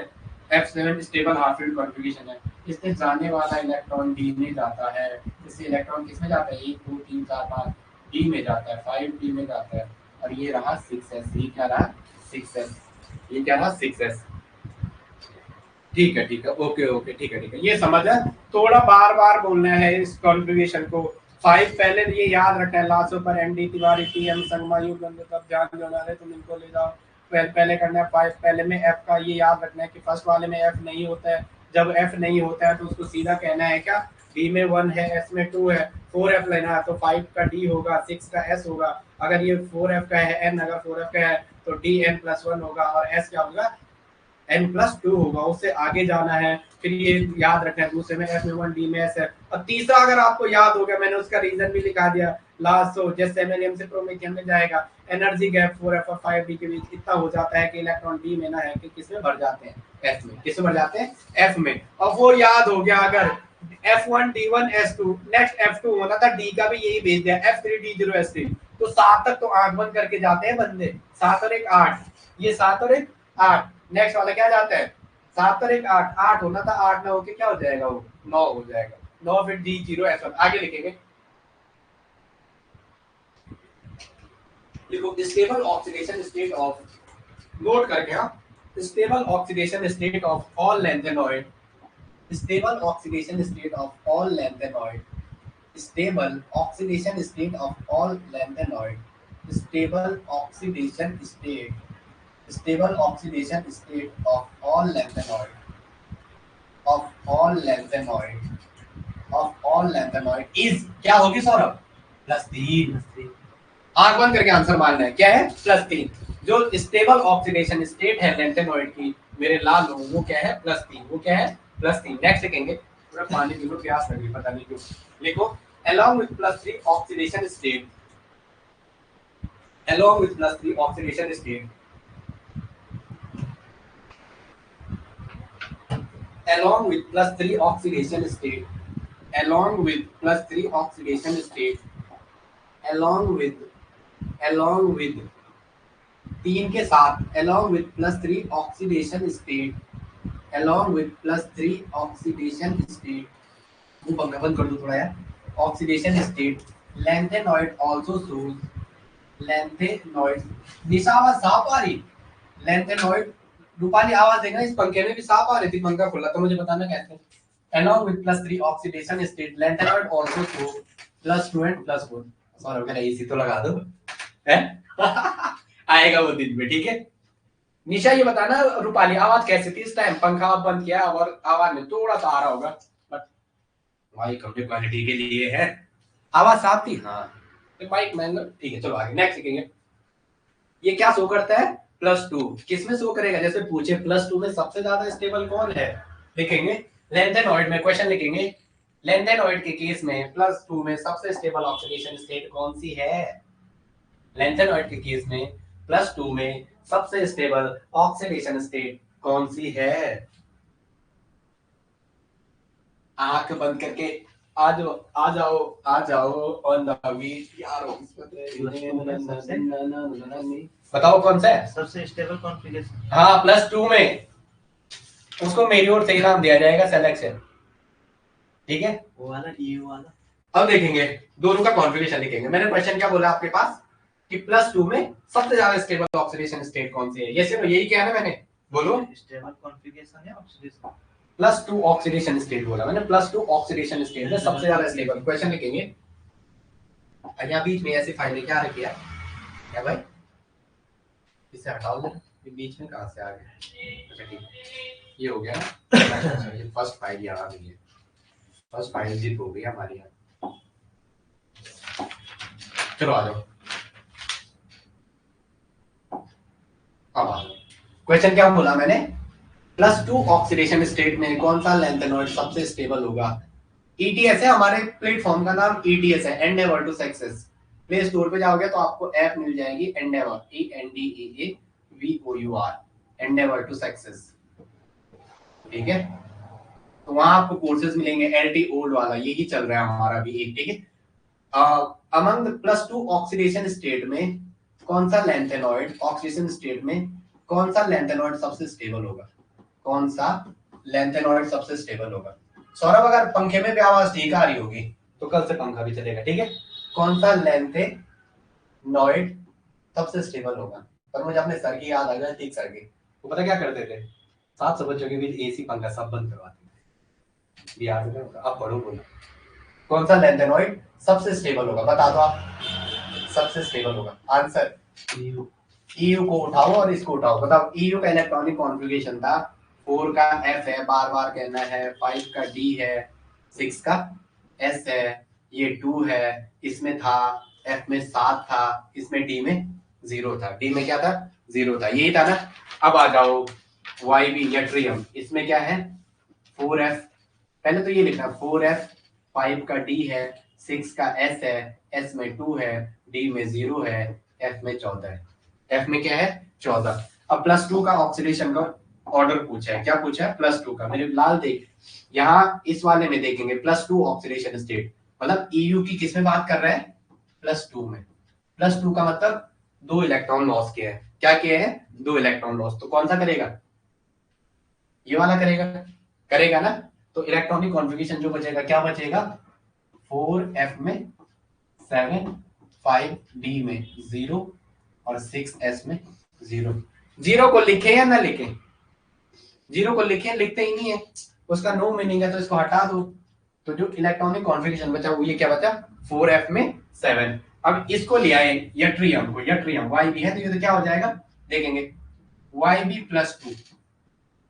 F7 stable half field configuration है। इससे जाने वाला इलेक्ट्रॉन डी में जाता है, इससे इलेक्ट्रॉन किस में जाता है 1 2 3 4 5 डी में जाता है, 5d में जाता है। और ये रहा 6s, ये क्या रहा 6s, ये क्या रहा 6s। ठीक है ओके ठीक है, ये समझ है। थोड़ा बार बोलना है इस कॉन्फ़िगरेशन को। 5 पहले ये याद रखना है, लाशों पर एनडी तिवारी टीएम संगमा युग तब ध्यान देना है, तुम इनको ले जाओ। पहले करना है 5 पहले में एफ का ये याद रखना है कि फर्स्ट वाले में एफ नहीं होता है। जब एफ नहीं होता है तो उसको सीधा कहना है क्या, डी में 1 है, एस में 2 है, 4f लेना है तो 5 का डी होगा, 6 का एस होगा। अगर ये 4f का है, n अगर 4f का है तो dn+1 होगा और s क्या होगा n+2 होगा। उससे आगे जाना है, फिर ये याद रखना है दूसरे में f में 1, d में s है। और तीसरा अगर आपको याद हो गया, मैंने उसका रीजन भी लिखा दिया लास्ट। तो जैसे सेलेनियम से प्रोमेथियम में जाएगा, एनर्जी गैप 4f और 5d के बीच इतना हो जाता है कि इलेक्ट्रॉन d में ना है कि किस में भर जाते हैं f में, किस में भर जाते हैं f में। और वो याद हो गया, अगर f1 d1 s2 next f2 होना था, d का भी यही भेज दिया f3 d0 s3। तो 7 तक तो आंख बंद करके जाते हैं बंदे, 7 और 1 8, ये 7 और 1 8। नेक्स्ट वाला क्या जाता है 7 और 1 8, 8 होना था, 8 ना होके क्या हो जाएगा वो 9 हो जाएगा। नो फिर D0S1 आगे लिखेंगे, देखो stable oxidation state of, note करके हाँ, stable oxidation state of all lanthanoid, stable oxidation state of all lanthanoid, stable oxidation state of all lanthanoid, stable oxidation state, stable oxidation state of all lanthanoid, of all lanthanoid, of all lanthanoid is क्या होगी सौरभ? +3। आंख बंद करके answer मानना है, क्या है? +3। जो स्टेबल ऑक्सीडेशन स्टेट है लैंथेनॉइड की मेरे लाल लोगों, वो क्या है? +3। वो क्या है? +3। नेक्स्ट लिखेंगे, पूरा पानी पी लो, प्यास लग रही पता नहीं क्यों। लिखो along with +3 oxidation state, along with +3 oxidation state, along with +3 oxidation state, along with +3 oxidation state, along with 3 के साथ, along with +3 oxidation state, along with +3 oxidation state, वो पंखा बंद कर दो थोड़ा यार, oxidation state, lanthanide also shows, lanthanide, निशा आवाज साफ आ रही, lanthanide, रूपाली आवाज देना, इस पंखे में भी साफ आ रही थी, पंखा खुला तो मुझे बताना कैसे। along with +3 oxidation state, lanthanide also shows +2 and +4, Saurabh कह एसी तो लगा दो है आएगा वो दिन में, ठीक है। निशा ये बताना रूपाली आवाज कैसी थी इस टाइम, पंखा बंद किया और आवाज में थोड़ा सा आ रहा होगा, बट माइक कम क्वालिटी के लिए है, आवाज साफ थी हाँ, तो माइक महंगा, ठीक है। चलो आगे नेक्स्ट लिखेंगे, ये क्या शो करता है? +2। किसमें शो करेगा? जैसे पूछे +2 में सबसे ज्यादा स्टेबल कौन है, लिखेंगे लैंथेनॉइड में, क्वेश्चन लिखेंगे लैंथेनॉइड के केस में +2 में सबसे स्टेबल ऑक्सीडेशन स्टेट कौन सी है? लैंथेनॉइड के केस में +2 में सबसे स्टेबल ऑक्सीडेशन स्टेट कौन सी है? आंख बंद करके आ जाओ आ जाओ आ जाओ ऑन द वीट यार, बताओ कौन सा है सबसे स्टेबल कॉन्फ़िगरेशन? हाँ +2 में, उसको मेरी ओर से इनाम दिया जाएगा, सिलेक्शन, ठीक है। वो वाला EU वाला। अब देखेंगे दोनों का कॉन्फ़िगरेशन लिखेंगे। मैंने क्वेश्चन क्या बोला आपके पास कि +2 में सबसे ज्यादा स्टेबल ऑक्सीडेशन स्टेट कौन सी है, ये सिर्फ यही क्या है ना, मैंने बोलो स्टेबल कॉन्फ़िगरेशन या ऑक्सीडेशन? +2 ऑक्सीडेशन स्टेट बोला मैंने, +2 ऑक्सीडेशन स्टेट में सबसे ज्यादा स्टेबल। क्वेश्चन लिखेंगे, यहाँ बीच में ऐसी फाइलें क्या रखी है क्या भाई, इसे हटाओ जरा, ये बीच में कहां से आ गया, अच्छा ठीक ये हो गया ना ये फर्स्ट फाइल यहाँ आ गई है, फर्स्ट फाइल जिप हो गई हमारी यहाँ, चलो आ जाओ अब आ जाओ। क्वेश्चन क्या बोला मैंने, +2 ऑक्सीडेशन स्टेट में कौन सा लैंथेनॉइड सबसे स्टेबल होगा? ETS है, हमारे प्लेटफॉर्म का नाम ETS है, Endeavour to success. Play Store पे जाओगे तो आपको ऐप मिल जाएगी Endeavour, ENDEAVOUR, Endeavour to success, ठीक है। तो वहां आपको कोर्सेज मिलेंगे, LT ओल्ड वाला यही चल रहा है हमारा भी एक, ठीक है। अमंग +2 ऑक्सीडेशन स्टेट में कौन सा लैंथेनॉइड, ऑक्सीडेशन स्टेट में कौन सा लैंथेनॉइड सबसे स्टेबल होगा? कौन सा लैंथेनॉइड सबसे स्टेबल होगा? सौरभ अगर पंखे में भी आवाज ठीक आ रही होगी तो कल से पंखा भी चलेगा, ठीक है। कौन सा लैंथेनॉइड सबसे स्टेबल होगा? पर मुझे अपने सर की याद आ गई, ठीक सर की, वो पता क्या करते थे, 700 बच्चों के बीच AC पंखा सब बंद करवाते थे, याद है? अब पढ़ो बोलो, कौन सा लैंथेनॉइड सबसे स्टेबल होगा, बता दो आप, सबसे स्टेबल होगा आंसर EU को उठाओ और इसको उठाओ, बताओ EU का इलेक्ट्रॉनिक कॉन्फ़िगरेशन था 4 का F है, बार बार कहना है, 5 का D है, 6 का S है, ये 2 है, इसमें था F में 7 था, इसमें D में 0 था, D में क्या था? 0 था, यही था ना। अब आ जाओ YB यट्रियम, इसमें क्या है? 4F, पहले तो ये लिखना 4F, 5 का D है, 6 का S है, S में 2 है, D में 0 है, F में 14 है, F में क्या है? 14। अब +2 का ऑक्सीडेशन का ऑर्डर पूछा है, क्या पूछा है? +2 का, मेरे लाल देख, यहाँ इस वाले में देखेंगे +2 ऑक्सीडेशन स्टेट, मतलब EU की किस में बात कर रहे हैं? +2 में। +2 का मतलब 2 इलेक्ट्रॉन लॉस किया है, क्या किया है? 2 इलेक्ट्रॉन लॉस, तो कौन सा करेगा? ये वाला करेगा, करेगा ना। तो इलेक्ट्रॉनिक कॉन्फ़िगरेशन जो बचेगा क्या बचेगा, 4f में 7, 5d में 0 और 6s में 0। 0 को लिखे या ना लिखे, 0 को लिखे, लिखते ही नहीं है, उसका नो मीनिंग है, तो इसको हटा दो। तो जो इलेक्ट्रॉनिक कॉन्फ़िगरेशन बचा वो ये क्या बचा, 4f में 7। अब इसको ले आए यट्रियम को, यट्रियम YB है तो ये तो क्या हो जाएगा देखेंगे, YB प्लस 2।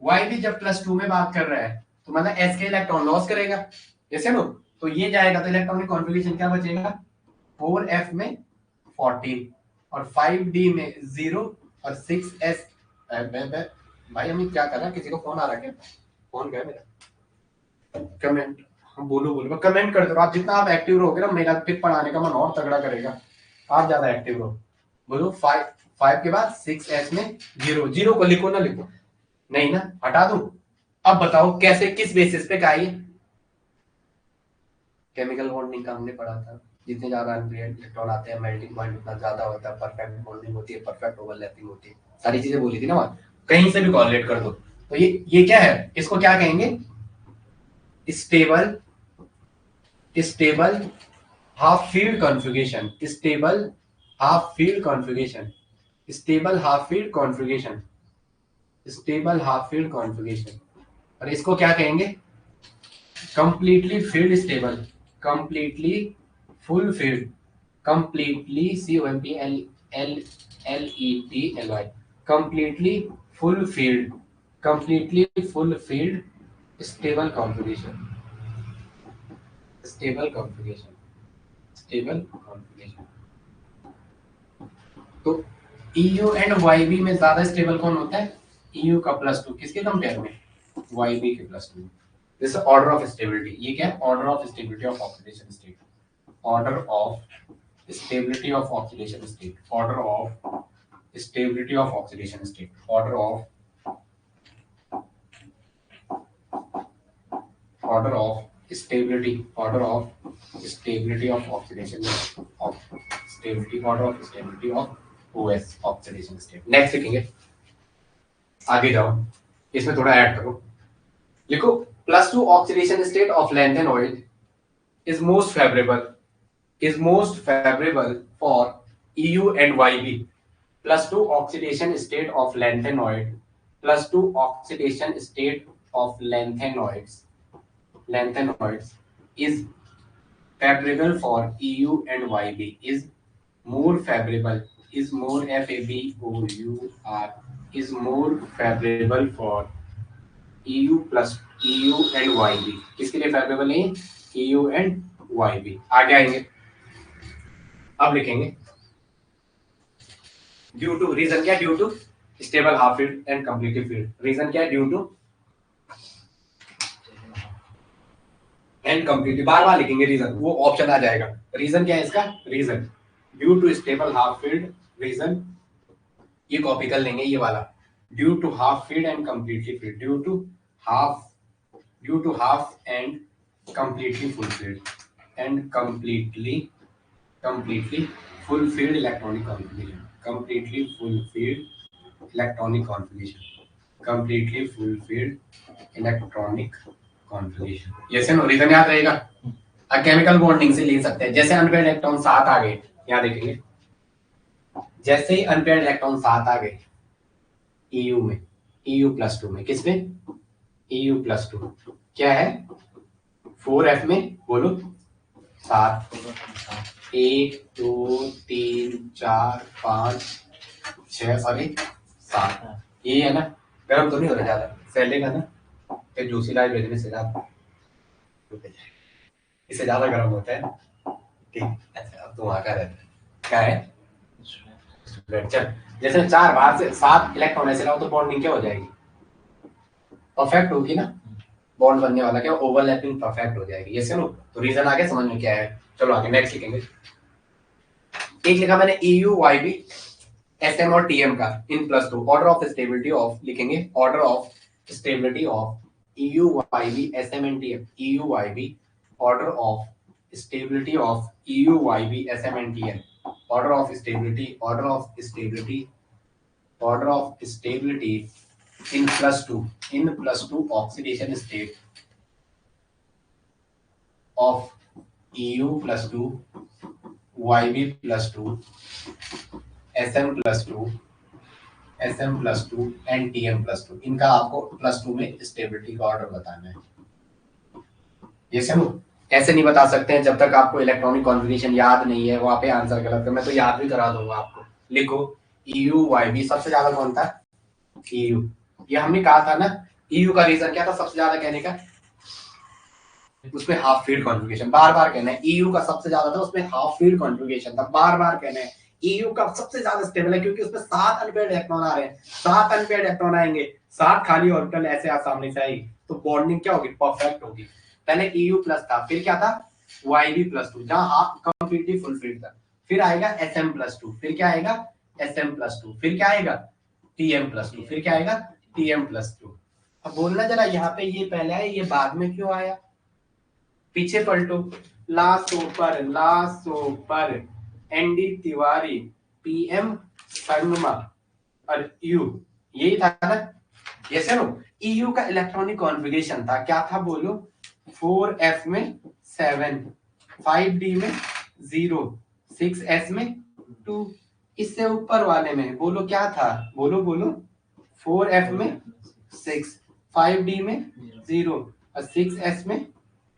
YB जब प्लस 2 में बात कर रहा है तो मतलब S के इलेक्ट्रॉन लॉस करेगा, जैसे नो, तो ये जाएगा, तो इलेक्ट्रॉनिक कॉन्फ़िगरेशन क्या बचेगा, 4f में 14 और 5d में 0 और 6s। भाई अमित क्या कर रहा है, किसी को फोन आ रहा है क्या, फोन गया मेरा, कमेंट, हम बोलो कमेंट कर दो आप, जितना आप एक्टिव रहोगे ना मेरा फिर पढ़ाने का मन और तगड़ा करेगा, आप ज्यादा एक्टिव रहो। बोलो 5 के बाद 6s में 0, 0 को लिखो ना लिखो, नहीं ना, हटा दूं। अब बताओ कैसे, किस बेसिस पे, का ये केमिकल बॉन्डिंग का हमने पढ़ा था, जितने ज्यादा अनपेयर्ड इलेक्ट्रॉन आते हैं मेल्टिंग पॉइंट उतना ज्यादा होता है, परफेक्ट बॉन्डिंग होती है, परफेक्ट ओवरलैपिंग होती है, सारी चीजें बोली थी ना वहां, कहीं से भी कॉर्लेट कर दो। तो ये क्या है, इसको क्या कहेंगे, stable half field configuration, stable half field configuration, stable half field configuration, stable half field configuration. और इसको क्या कहेंगे, completely field stable, completely full field, completely COMPLETLY, completely full field, completely full field stable configuration, stable configuration, stable configuration. तो EU and YB में ज्यादा stable कौन होता है, EU का +2, किसके कंपेयर में, YB के +2। दिस ऑर्डर ऑफ स्टेबिलिटी, ये क्या है, order of stability of oxidation state, order of stability of oxidation state, order of stability of oxidation state, order of stability, order of stability of oxidation of stability, order of stability of OS, oxidation state। Next लिखेंगे, आगे जाओ, इसमें थोड़ा add करो, लिखो +2 oxidation state of lanthanoid is most favorable for EU and YB। +2 oxidation state of lanthanoid, +2 oxidation state of lanthanoids is favorable for EU and YB, is more favorable, is more FABOUR, is more favorable for EU and YB। किसके लिए favourable है, EU and YB। आगे आएंगे, अब लिखेंगे due to, reason क्या, due to stable half field and completely field, reason क्या है, ड्यू टू एंड कंप्लीटली, बार बार लिखेंगे रीजन, वो ऑप्शन आ जाएगा, रीजन क्या है इसका, reason due to stable half field, reason ये कॉपी कर लेंगे, ये वाला due to half field and completely field, due to half and completely full field, and completely full field electronic configuration, completely full field electronic configuration, completely full field electronic configuration. ये से no, reason याद रहेगा, chemical bonding से ले सकते हैं, जैसे unpaired electron 7 आ गए, यहाँ देखेंगे, जैसे ही अनपेयर्ड इलेक्ट्रॉन 7 आ गए EU में, EU +2 में, किसमें, EU +2 क्या है, 4f में, बोलो 7, 1 2 3 4 5 6 और 7, ये है ना, गर्म तो नहीं हो रहा ज्यादा, फैलेगा ना, फिर जूसी लाइट भेजने से ज्यादा, इससे ज्यादा गर्म होता है, ठीक, अच्छा अब तो वहां का रहता है, क्या है स्टूडेंट, चल जैसे 4 बाहर से 7 इलेक्ट्रॉन ऐसे लाओ तो बॉन्डिंग क्या हो जाएगी, परफेक्ट होगी ना, बॉन्ड बनने वाला क्या, ओवरलैपिंग परफेक्ट हो जाएगी, ये सुनो, तो रीजन आगे समझ में क्या है, चलो आगे नेक्स्ट लिखेंगे, एक लिखा मैंने EU YB SM और TM का इन +2, ऑर्डर ऑफ स्टेबिलिटी ऑफ, लिखेंगे order of stability of EU YB SM and TM, EU YB order of stability of EU YB SM and TM, order of stability in +2 oxidation state, of EU plus 2, YB plus 2, SM plus 2, SM plus 2 and TM plus 2। इनका आपको plus 2 में stability का order बताना है। ये समझो, ऐसे नहीं बता सकते हैं जब तक आपको इलेक्ट्रॉनिक कॉन्फ़िगरेशन याद नहीं है, वहां पे आंसर गलत है। मैं तो याद भी करा दूंगा आपको। लिखो EU YB, सबसे ज्यादा कौन था? EU। ये हमने कहा था ना, EU का रीजन क्या था सबसे ज्यादा कहने का? उसमें हाफ फील्ड कॉन्फ़िगरेशन, बार बार कहना है। EU का सबसे ज्यादा था, उसमें हाफ फील्ड कॉन्फ़िगरेशन था, बार बार कहना है। EU का सबसे ज्यादा स्टेबल है क्योंकि उसमें 7 अनपेयर्ड इलेक्ट्रॉन आ रहे हैं, 7 अनपेयर्ड इलेक्ट्रॉन आएंगे, 7 खाली ऑर्बिटल ऐसे आप सामने से आएगी, तो बॉन्डिंग क्या होगी? परफेक्ट होगी। पहले EU प्लस था, फिर क्या था? YB प्लस 2, जहां हाफ कंप्लीटली फुल फील्ड था। फिर आएगा SM प्लस 2, फिर क्या आएगा? SM प्लस 2, फिर क्या आएगा? TM प्लस 2, फिर क्या आएगा? TM plus 2। अब बोलना जरा, यहाँ पे ये पहले आया, ये बाद में क्यों आया? पीछे पलटो। लासो पर ND तिवारी, PM संगमा और यू, यही था ना? Yes no. EU का इलेक्ट्रॉनिक कॉन्फ़िगरेशन था, क्या था बोलो? 4F में 7, 5D में 0, 6S में 2। इससे ऊपर वाले में बोलो क्या था? बोलो बोलो। 4F में 6, 5D में 0 और 6S में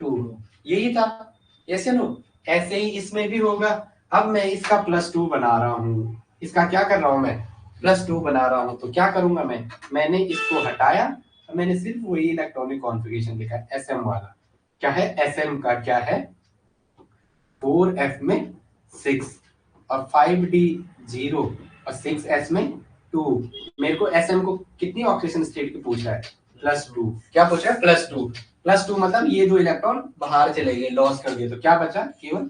2, यही था। ऐसे नो, ऐसे ही इसमें भी होगा। अब मैं इसका प्लस 2 बना रहा हूँ, इसका क्या कर रहा हूँ मैं? प्लस 2 बना रहा हूँ। तो क्या करूंगा मैं? मैंने इसको हटाया, मैंने सिर्फ वही इलेक्ट्रॉनिक कॉन्फ़िगरेशन लिखा है, SM वाला। क्या है SM का? क्या है? 4F में 6 और 5D 0 और 6S में 2। मेरे को SM को कितनी ऑक्सीजन स्टेट की पूछ रहा है? प्लस 2। क्या पूछ रहा है? प्लस 2। प्लस 2 मतलब ये 2 इलेक्ट्रॉन बाहर चले गए, लॉस कर दिए, तो क्या बचा? केवल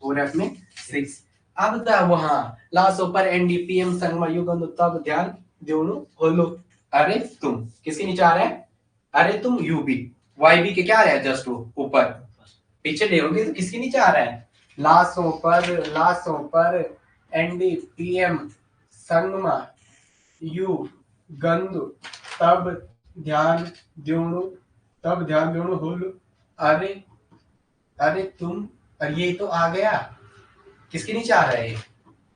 4F में 6। अब था वहां लासो पर NDPM संगमा युगंध, तब ध्यान दोनों होलो। अरे तुम किसके नीचे आ रहा है? अरे तुम UB YB के क्या आ रहा है? जस्ट ऊपर। पीछे देखोगे तो किसके नीचे आ रहा है? लासो पर NDPM संगमा यू गंध, तब ध्यान दोनों, तब ध्यान दोनों होलो। अरे अरे तुम, और ये तो आ गया, किसके नीचे आ रहा है?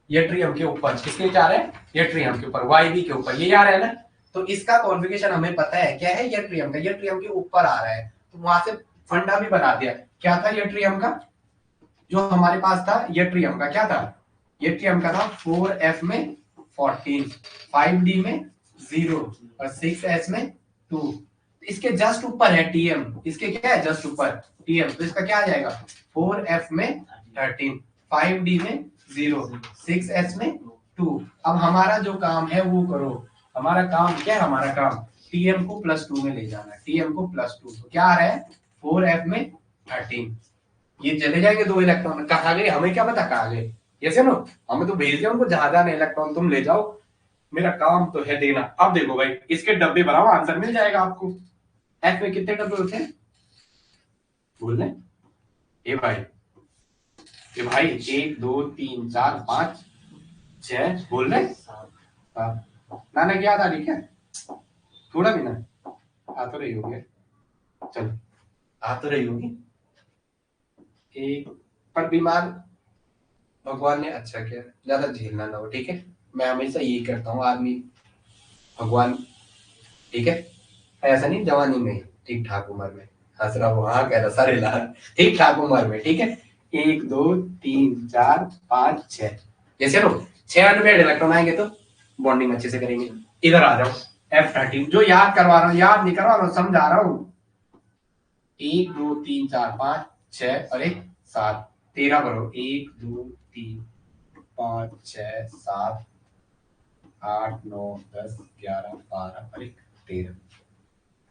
ये ट्रियम के ऊपर। किसके नीचे आ रहा है? ये ट्रियम के ऊपर, YB के ऊपर ये आ रहा है ना। तो इसका कॉन्फ़िगरेशन हमें पता है क्या है? ये ट्रियम का, ये ट्रियम के ऊपर आ रहा है, तो वहां से फंडा भी बना दिया। क्या था ये ट्रियम का? जो हमारे पास था ये ट्रियम का, क्या था? ये ट्रियम का था 4F में 14, 5D में 0 और 6S में 2। इसके जस्ट ऊपर है TM, इसके क्या है? जस्ट ऊपर TM, तो इसका क्या आ जाएगा? 4F में 13, 5D में 0, 6S में 2। अब हमारा जो काम है वो करो। हमारा काम क्या है? हमारा काम TM को प्लस 2 में ले जाना है। TM को प्लस 2, तो क्या आ रहा है? 4F में 13। ये चले जाएंगे 2 इलेक्ट्रॉन, कहाँ गए? हमें क्या पता कहाँ गए? यस नो, हमें तो भेज दिया उनको, जहां जाने इलेक्ट्रॉन तुम ले जाओ, मेरा काम तो है देना। अब देखो भाई, इसके डब्बे बनाओ, आंसर मिल जाएगा आपको। F में कितने डब्बे होते हैं? बोल रहे? ए भाई, ए भाई, 1 2 3 4 5 6, बोल रहे? नाना क्या था? ठीक है, थोड़ा भी ना आ तो रही होगी, चलो आ तो रही होगी। एक पर बीमार, भगवान ने अच्छा किया, ज्यादा झेलना ना हो, ठीक है? मैं हमेशा यही करता हूँ, आदमी भगवान, ठीक है? ऐसा नहीं जवानी में, ठीक ठाक उम्र में। हंस रहा हूँ, हाँ कह रहा सारे ला, ठीक ठाक उम्र में, ठीक है? 1 2 3 4 5 6, जैसे लो 6 अनपेयर्ड इलेक्ट्रॉन आएंगे तो बॉन्डिंग अच्छे से करेंगे। इधर आ जाओ, F13 जो याद करवा रहा हूँ, याद नहीं करवा रहा हूँ, समझा रहा हूँ। 1 2 3 4 5 6 और 1 7, 13 भरो। 1 2 3 5 6 7 8 9 10 11 12 और 1 13।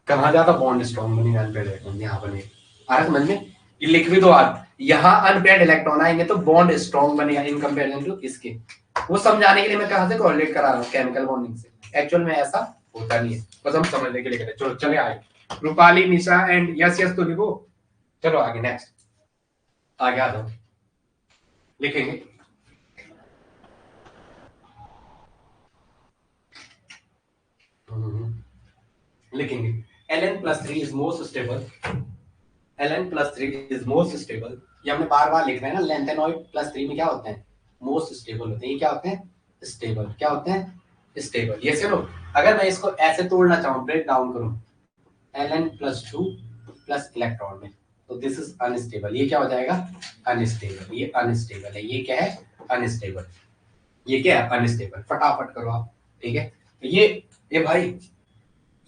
कहा जाता बॉन्ड स्ट्रॉन्ग बनेगा अनपेयर्ड इलेक्ट्रॉन, यहाँ बने। आ रहा समझ में? ये लिख भी दो आप, यहाँ अनपेयर्ड इलेक्ट्रॉन आएंगे तो बॉन्ड स्ट्रॉन्ग बनेगा इन कंपेरिजन टू इसके। वो समझाने के लिए मैं कहां से कोरिलेट करा रहा हूँ? केमिकल बॉन्डिंग से। एक्चुअल में ऐसा होता नहीं है, बस हम समझने के लिए कहते हैं। चलो चले आए, रूपाली, निशा एंड यस यस तो लिखो। चलो आगे, नेक्स्ट आगे आ जाओ, लिखेंगे। लिखेंगे Ln+3 is most stable Ln+3 is most stable. ये हमने बार बार लिख रहे हैं ना, lengthenoid+3 में क्या होते हैं, मोस्ट स्टेबल होते हैं। ये क्या होते हैं, स्टेबल। क्या होते हैं, स्टेबल। ये सुनो, अगर मैं इसको ऐसे तोड़ना चाहूँ, ब्रेक डाउन करूँ Ln+2 प्लस इलेक्ट्रॉन में, तो दिस इज अनस्टेबल। ये क्या हो जाएगा, अनस्टेबल। ये अनस्टेबल है। ये क्या है, अनस्टेबल। ये क्या है, अनस्टेबल। फटाफट करो आप, ठीक है। तो ये भाई,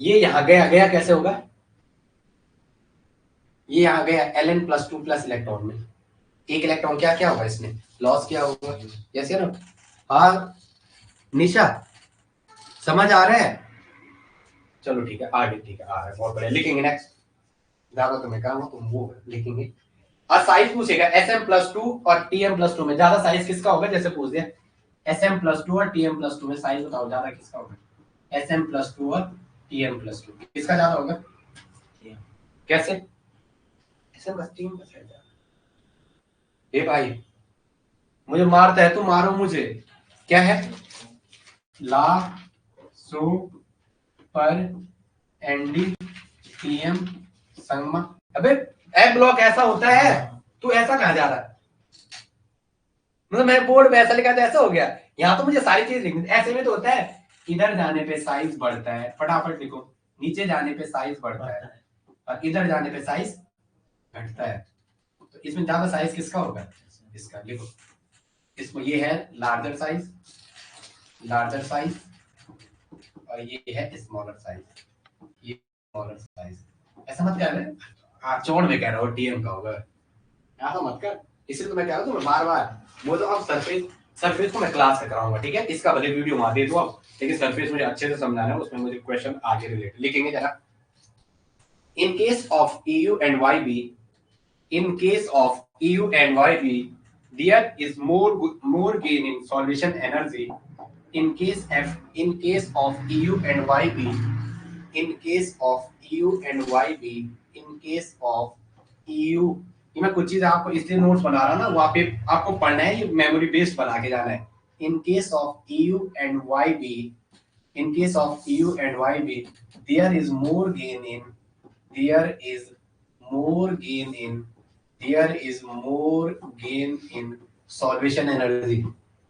ये यहाँ गया, गया कैसे होगा, ये यहाँ गया Ln+2 प्लस इलेक्ट्रॉन में। एक इलेक्ट्रॉन क्या क्या होगा, इसमें लॉस क्या होगा, यस या नो। हाँ निशा, समझ आ रहा है, चलो ठीक है, आगे ठीक है, आ रहा है, बहुत बढ़िया। लिखेंगे नेक्स्ट, ज्यादा तुम्हें काम हो तुम वो लिखेंगे। और साइज पूछेगा Sm+2 और Tm+2 में ज्यादा साइज किसका होगा, जैसे पूछ दिया Sm+2 और Tm+2 में साइज बताओ ज्यादा किसका होगा, Sm+2 और Tm+2 किसका ज्यादा होगा, कैसे, Sm+3 का साइज ज्यादा। ए भाई मुझे मारता है, तू मारो मुझे, क्या है, ला सुपर एनडी टीएम संगमा। अबे ए ब्लॉक ऐसा होता है, तू ऐसा कहा जा रहा है, मतलब मैं बोर्ड में ऐसा लिखा था ऐसा हो गया। यहाँ तो मुझे सारी चीज लिखनी, ऐसे में तो होता है इधर जाने पे साइज बढ़ता है, फटाफट लिखो, नीचे जाने पे साइज बढ़ता है और इधर जाने पे साइज घटता है। तो इसमें ज्यादा साइज किसका होगा, इसका। लिखो इसमें ये है लार्जर साइज, लार्जर साइज, और ये है स्मॉलर साइज, ये स्मॉलर साइज। ऐसा मत कर रहे, आप चौड़ में कह रहा हो टीएम का होगा, ऐसा मत कर। इसलिए तो मैं कह रहा हूँ तुम्हें बार बार, वो तो अब सरफेस, सरफेस को मैं क्लास में कराऊंगा, ठीक है। इसका भले वीडियो वहां दे दो आप, लेकिन सरफेस मुझे अच्छे से समझाना है, उसमें मुझे क्वेश्चन आगे रिलेटेड लिखेंगे जरा। इन case of EU and YB, in case of EU and YB, there is more gain in solution energy. In case of EU and YB, in case of EU and YB, in case of EU, ये मैं कुछ चीज आपको इसलिए notes बना रहा ना, वहां पे आपको पढ़ना है, ये मेमोरी बेस्ड बना के जाना है। In case of EU and YB, in case of EU and YB, there is more gain in, there is more gain in, there is more gain in solvation energy,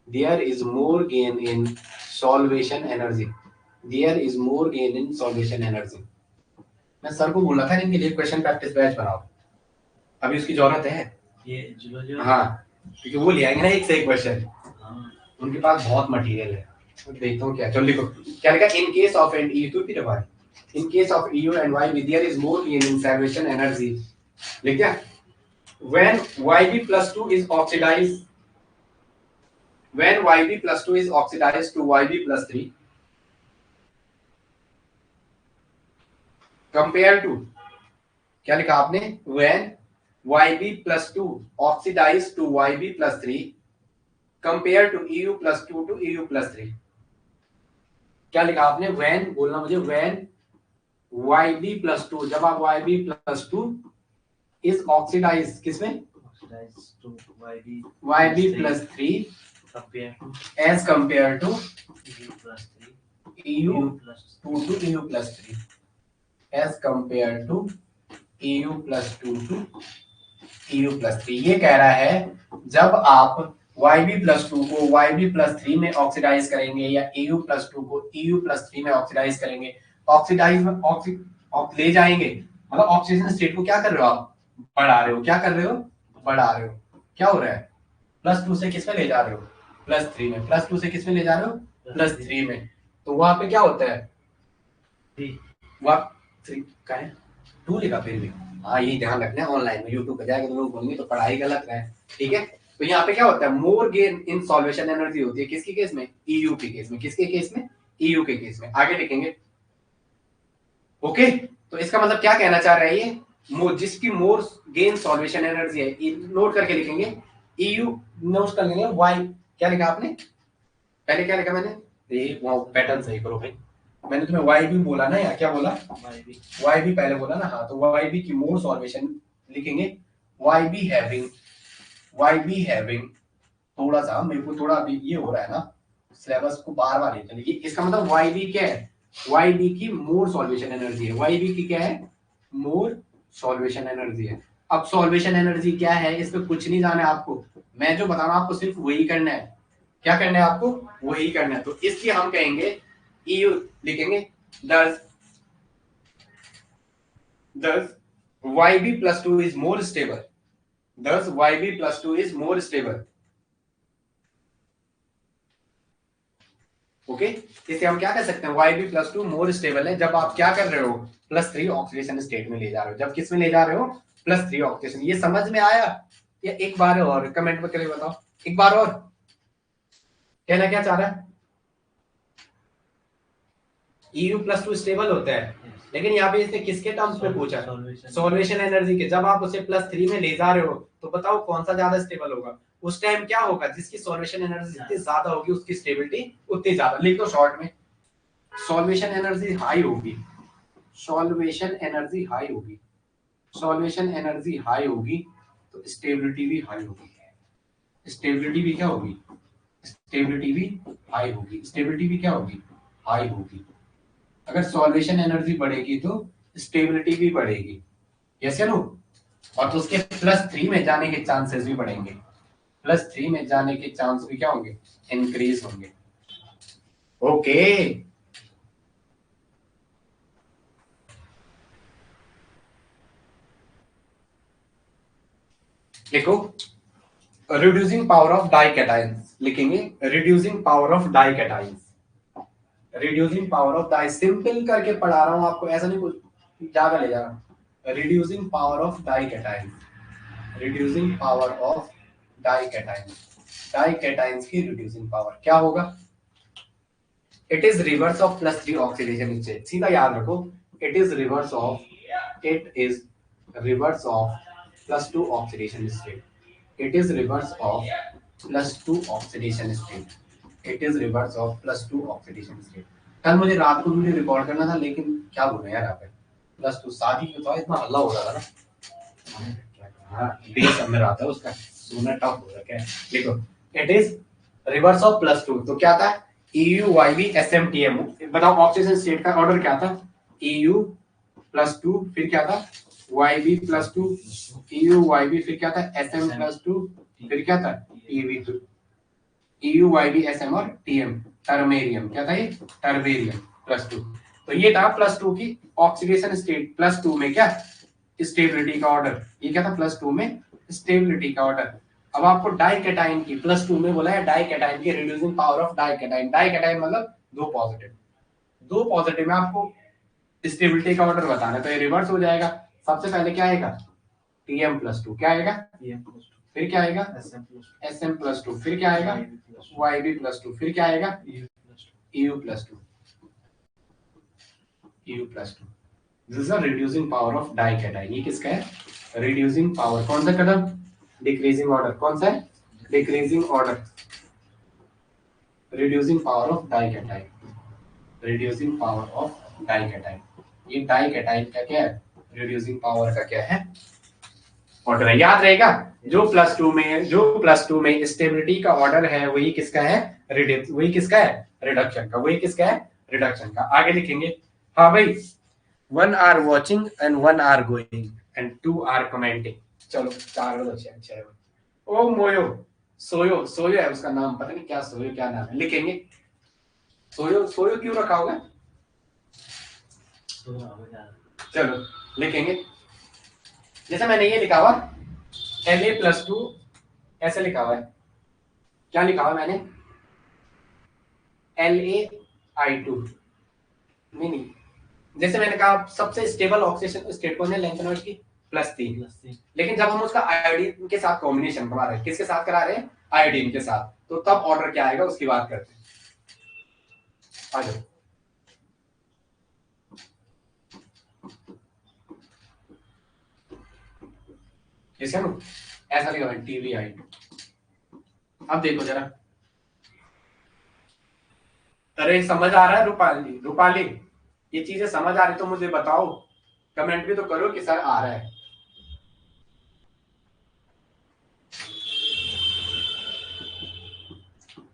there is more gain in solvation energy, there is more gain in solvation energy। मैं sir को बोला था इनके लिए question practice batch बनाओ, अभी उसकी जरूरत है ये जो हाँ, क्योंकि वो ले आएंगे ना एक से एक क्वेश्चन, उनके पास बहुत मटेरियल है। तो देखता हूँ क्या, चलो लिखो क्या लिखा, in case of and E to P भाई, in case of EU and YB, there is more gain in salvation energy। लिख क्या, when YB+2 is oxidized, when YB+2 is oxidized to YB+3 compared to, क्या लिखा आपने, when YB+2 oxidized to YB+3 compared to EU+2 to EU+3, क्या लिखा आपने, when बोलना मुझे, when YB+2, जब आप YB+2 is oxidized किसमें, oxidized to YB+3 as compared to EU+2 to EU+3 as compared to EU+2 to EU+3। ये कह रहा है जब आप YB+2 को YB+3 में ऑक्सीडाइज करेंगे या EU+2 को EU+3 में ऑक्सीडाइज करेंगे, ऑक्सीडाइज में ले जाएंगे, मतलब ऑक्सीजन स्टेट को क्या कर रहे हो आप, बढ़ा रहे हो, क्या कर रहे हो, बढ़ा रहे हो। क्या हो रहा है, +2 से किस में ले जा रहे हो, +3 में, +2 से किस में ले जा रहे हो, +3 में। तो वहां पे क्या होता है, वहां 3 का है 2 लिखा फिर भी, हाँ यही ध्यान रखना है, ऑनलाइन में यूट्यूब पे जाएगा तो लोग बोलेंगे तो पढ़ाई गलत है, ठीक है। तो यहाँ पे क्या होता है, मोर गेन इन सॉल्वेशन एनर्जी होती है किसके केस में, EU के केस में, किसके केस में, EU के केस में। आगे लिखेंगे, ओके। तो इसका मतलब क्या कहना चाह रहा है ये, जिसकी मोर गेन सॉल्वेशन एनर्जी है, नोट करके लिखेंगे, EU नोट कर लेंगे, Y क्या लिखा आपने, पहले क्या लिखा मैंने, ये वो पैटर्न सही करो भाई, मैंने तुम्हें YB बोला ना, या क्या बोला, YB पहले बोला ना, हाँ। तो YB की मोर सॉल्वेशन लिखेंगे, YB हैविंग थोड़ा सा मेरे को थोड़ा अभी ये हो रहा है ना, सिलेबस को बार बार लेते हैं, इसका मतलब YB क्या है, YB की मोर सॉल्वेशन एनर्जी है, YB की क्या है, मोर सॉल्वेशन एनर्जी है। अब सॉल्वेशन एनर्जी क्या है, इस पे कुछ नहीं जाना है आपको, मैं जो बता रहा हूं आपको सिर्फ वही करना है। क्या करना है आपको, वही करना है। तो इसलिए हम कहेंगे EU लिखेंगे दस YB plus 2 is more stable, thus YB plus 2 is more stable। Okay, इसे हम क्या कर सकते हैं, YB plus 2 मोर स्टेबल है जब आप क्या कर रहे हो, +3 ऑक्सीडेशन स्टेट में ले जा रहे हो। जब किस में ले जा रहे हो, +3 ऑक्सीडेशन। ये समझ में आया या एक बार और कमेंट में करके बताओ, एक बार और कहना क्या चाह रहा है। EU+2 स्टेबल होता है, लेकिन यहाँ पे इसने किसके टर्म्स में पूछा, सॉल्वेशन एनर्जी के। जब आप उसे +3 में ले जा रहे हो तो बताओ कौन सा ज्यादा स्टेबल होगा। उस टाइम क्या होगा, जिसकी सॉल्वेशन एनर्जी जितनी ज्यादा होगी उसकी स्टेबिलिटी उतनी ज्यादा। लिख दो शॉर्ट में, सॉल्वेशन एनर्जी हाई होगी, सॉल्वेशन एनर्जी हाई होगी, सॉल्वेशन एनर्जी हाई होगी तो स्टेबिलिटी भी हाई होगी। स्टेबिलिटी भी क्या होगी, स्टेबिलिटी भी हाई होगी, स्टेबिलिटी भी क्या होगी, हाई होगी। अगर सॉल्वेशन एनर्जी बढ़ेगी तो स्टेबिलिटी भी बढ़ेगी, यस या नो। और तो उसके +3 में जाने के चांसेस भी बढ़ेंगे, +3 में जाने के चांस भी क्या होंगे, इंक्रीज होंगे। ओके लिखो, रिड्यूसिंग पावर ऑफ डाइकैटायंस लिखेंगे, reducing power of dications, reducing power of di, simple करके पढ़ा रहा हूं आपको, ऐसा नहीं कुछ ज्यादा ले जा रहा। Reducing power of dications, reducing power of dications, dications की रिड्यूसिंग पावर क्या होगा, it is reverse of +3 oxidation state. सीधा याद रखो, it is reverse of, it is reverse of +2 oxidation state, it is reverse of +2 oxidation state, it is reverse of +2 oxidation state। कल मुझे रात को वीडियो रिकॉर्ड करना था, लेकिन क्या बोले यार, आप +2 शादी में तो इतना हल्ला हो रहा था ना, हाँ बेस में आता है उसका, सोना टफ हो रखा है। देखो, it is reverse of +2 तो क्या था, EU YB SMTM। बताओ ऑक्सीडेशन स्टेट का ऑर्डर क्या था, EU +2 फिर क्या था, YB +2, EU YB फिर क्या था, SM +2 फिर क्या था, EV2, EU YB SM और TM टर्मेरियम, क्या था ये, टर्मेरियम +2। तो ये था +2 की ऑक्सीडेशन स्टेट, +2 में क्या, स्टेबिलिटी का ऑर्डर। ये क्या था, +2 में स्टेबिलिटी का ऑर्डर। अब आपको डाइकैटायन की +2 में बोला है, डाइकैटायन की रिड्यूसिंग पावर ऑफ डाइकैटायन, डाइकैटायन मतलब दो पॉजिटिव, दो पॉजिटिव में आपको स्टेबिलिटी का ऑर्डर बताना है, तो ये रिवर्स हो जाएगा। सबसे पहले क्या आएगा, TM+2, क्या आएगा, फिर क्या आएगा, SM+2, फिर क्या आएगा, YB+2, फिर क्या आएगा, EU+2, EU+2। This is reducing power of dication. ये किसका है, रिड्यूसिंग पावर। कौन सा कदम, डिक्रीजिंग ऑर्डर, कौन सा है, decreasing order, reducing power of dication, reducing power of dication. ये डाइकैटायन का क्या है, रिड्यूसिंग पावर का क्या है, ऑर्डर है। याद रहेगा, जो +2 में स्टेबिलिटी का ऑर्डर है वही किसका है, वही किसका है, रिडक्शन का, वही किसका है, रिडक्शन का। आगे लिखेंगे, हाँ भाई, 1 are watching and 1 are going and 2 are commenting. चलो 4 बजे अच्छा। ओ मोयो, सोयो, सोयो है उसका नाम, पता नहीं क्या सोयो, क्या नाम है, लिखेंगे सोयो। सोयो क्यों रखा होगा, चलो लिखेंगे, जैसे मैंने ये लिखा हुआ Na+2, ऐसे लिखा हुआ है, क्या लिखा हुआ मैंने, LaI2, नहीं, जैसे मैंने कहा सबसे स्टेबल ऑक्सीडेशन स्टेट कौन है, लैंथेनॉइड की +3, लेकिन जब हम उसका आयोडीन के साथ कॉम्बिनेशन करा रहे हैं, किसके साथ करा रहे हैं, आयोडीन के साथ, तो तब ऑर्डर क्या आएगा उसकी बात करते हैं। आ जाओ, ऐसा लिखा है TVI2। अब देखो जरा, अरे समझ आ रहा है रूपाली, रूपाली ये चीजें समझ आ रही तो मुझे बताओ, कमेंट भी तो करो कि सर आ रहा है।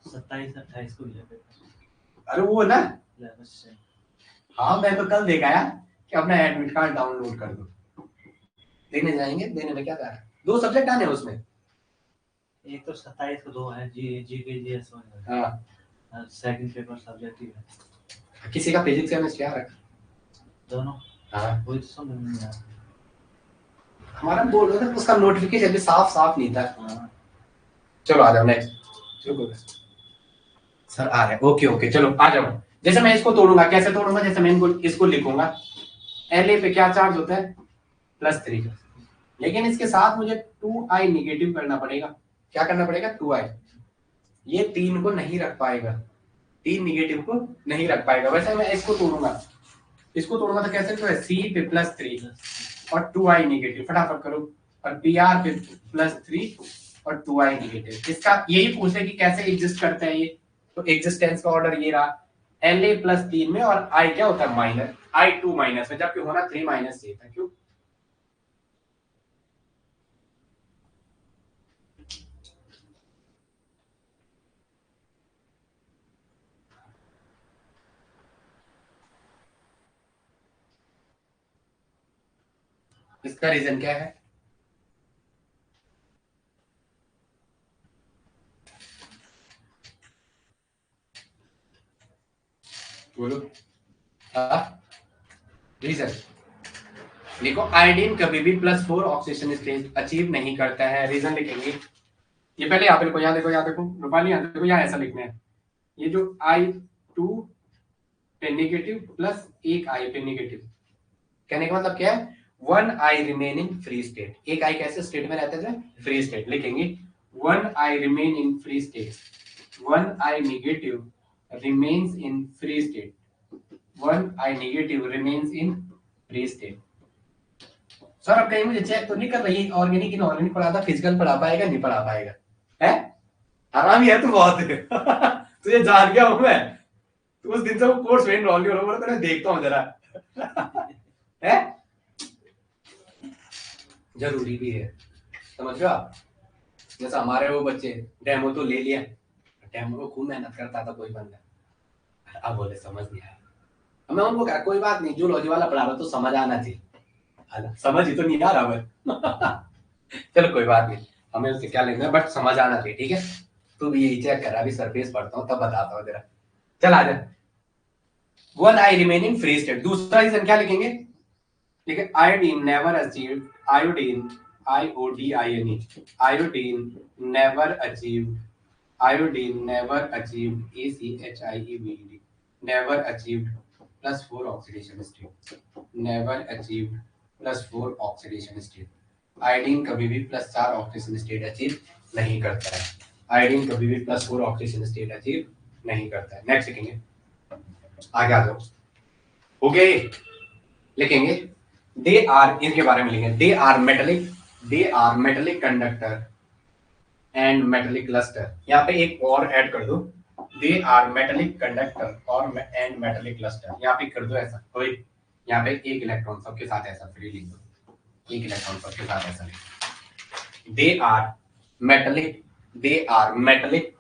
27-28 को अरे वो ना, हाँ मैं तो कल देखा यार कि अपना एडमिट कार्ड डाउनलोड कर दो। देने जाएंगे, देने में क्या जा रहा है? 2 सब्जेक्ट आने हैं उसमें। एक तो 27 को 2 है, जी के जीएस है। हाँ, सेकंड पेपर सब्जेक्टिव है। किसी का फिजिक्स केमिस्ट्री आ रखा दोनों। हाँ, वही तो समझ में नहीं आ रहा। हमारा बोल रहा था उसका नोटिफिकेशन भी साफ साफ नहीं था। हाँ। चलो आ जाओ नेक्स्ट। सर आ रहे, ओके ओके, चलो आ जाओ। जैसे मैं इसको तोड़ूंगा, कैसे तोड़ूंगा? जैसे मैं इनको इसको लिखूंगा, La पे क्या चार्ज होता है? +3। लेकिन इसके साथ मुझे 2i निगेटिव करना पड़ेगा। क्या करना पड़ेगा? 2i। ये 3 को नहीं रख पाएगा, 3 निगेटिव को नहीं रख पाएगा। वैसे मैं इसको तोड़ूंगा तो कैसे? तो C पे +3 और 2i निगेटिव, फटाफट करो। और Pr पे +3 और 2i निगेटिव। इसका यही पूछे कि कैसे एग्जिस्ट करता है ये, तो एग्जिस्टेंस का ऑर्डर ये रहा। La +3 में और i क्या होता है? माइनस, i 2 माइनस में, जबकि होना 3 माइनस से था। क्यों? इसका रीजन क्या है? बोलो। रीजन लिखो। आयोडीन कभी भी +4 ऑक्सीडेशन स्टेज अचीव नहीं करता है। रीजन लिखेंगे। ये पहले यहाँ पे लिखो, यहाँ देखो रूपाली, यहाँ देखो, यहाँ ऐसा लिखना है। ये जो I2 पे नेगेटिव प्लस 1i पे नेगेटिव, कहने का मतलब क्या है? 1i remain in free state. 1i कैसे स्टेट में रहते थे? Free state. लिखेंगे 1i remain in free state, 1i negative remains in free state, 1i negative remains in free state. Sir अब कहीं मुझे चेक तो नहीं कर रही ऑर्गेनिक इनऑर्गेनिक पढ़ा था, फिजिकल पढ़ा पाएगा नहीं पढ़ा पाएगा? है आराम ही है तू बहुत तुझे जान गया हूं मैं, तू उस दिन से वो कोर्स में एनरोल नहीं हो रहा, मैं देखता हूं जरा है, जरूरी भी है, समझ रहे हो आप? जैसा हमारे वो बच्चे डेमो तो ले लिया, डेमो को खूब मेहनत करता था कोई बंदा, अब बोले समझ नहीं आया। मैं उनको कहा कोई बात नहीं, जूलॉजी वाला पढ़ा रहा तो समझ आना चाहिए, समझ ही तो नहीं आ रहा मैं चलो कोई बात नहीं, हमें उससे क्या लेना है, बट समझ आना चाहिए, ठीक है? तू भी यही चेक कर रहा, अभी सरफेस पढ़ता हूँ तब बताता हूँ जरा। चल आ जा। 1i remaining free state. दूसरा रीजन क्या लिखेंगे? देखिए iodine never achieved, iodine IODINE, iodine never achieved, iodine never achieved ACHIEVD, never achieved +4 oxidation state, never achieved +4 oxidation state. Iodine कभी भी +4 ऑक्सीडेशन स्टेट अचीव नहीं करता है, आयोडीन कभी भी +4 ऑक्सीडेशन स्टेट अचीव नहीं करता है। नेक्स्ट लिखेंगे, आगे आ जाओ, हो गए? लिखेंगे दे आर, इनके बारे में लिखेंगे, they are metallic conductor and metallic cluster. यहाँ पे एक और ऐड कर दो, दे आर मेटेलिक कंडक्टर और एंड मेटेलिक क्लस्टर, यहाँ पे कर दो ऐसा कोई, यहाँ पे एक इलेक्ट्रॉन सबके साथ ऐसा फ्री लिख दो, एक इलेक्ट्रॉन सबके साथ ऐसा लिख, they are metallic, they are metallic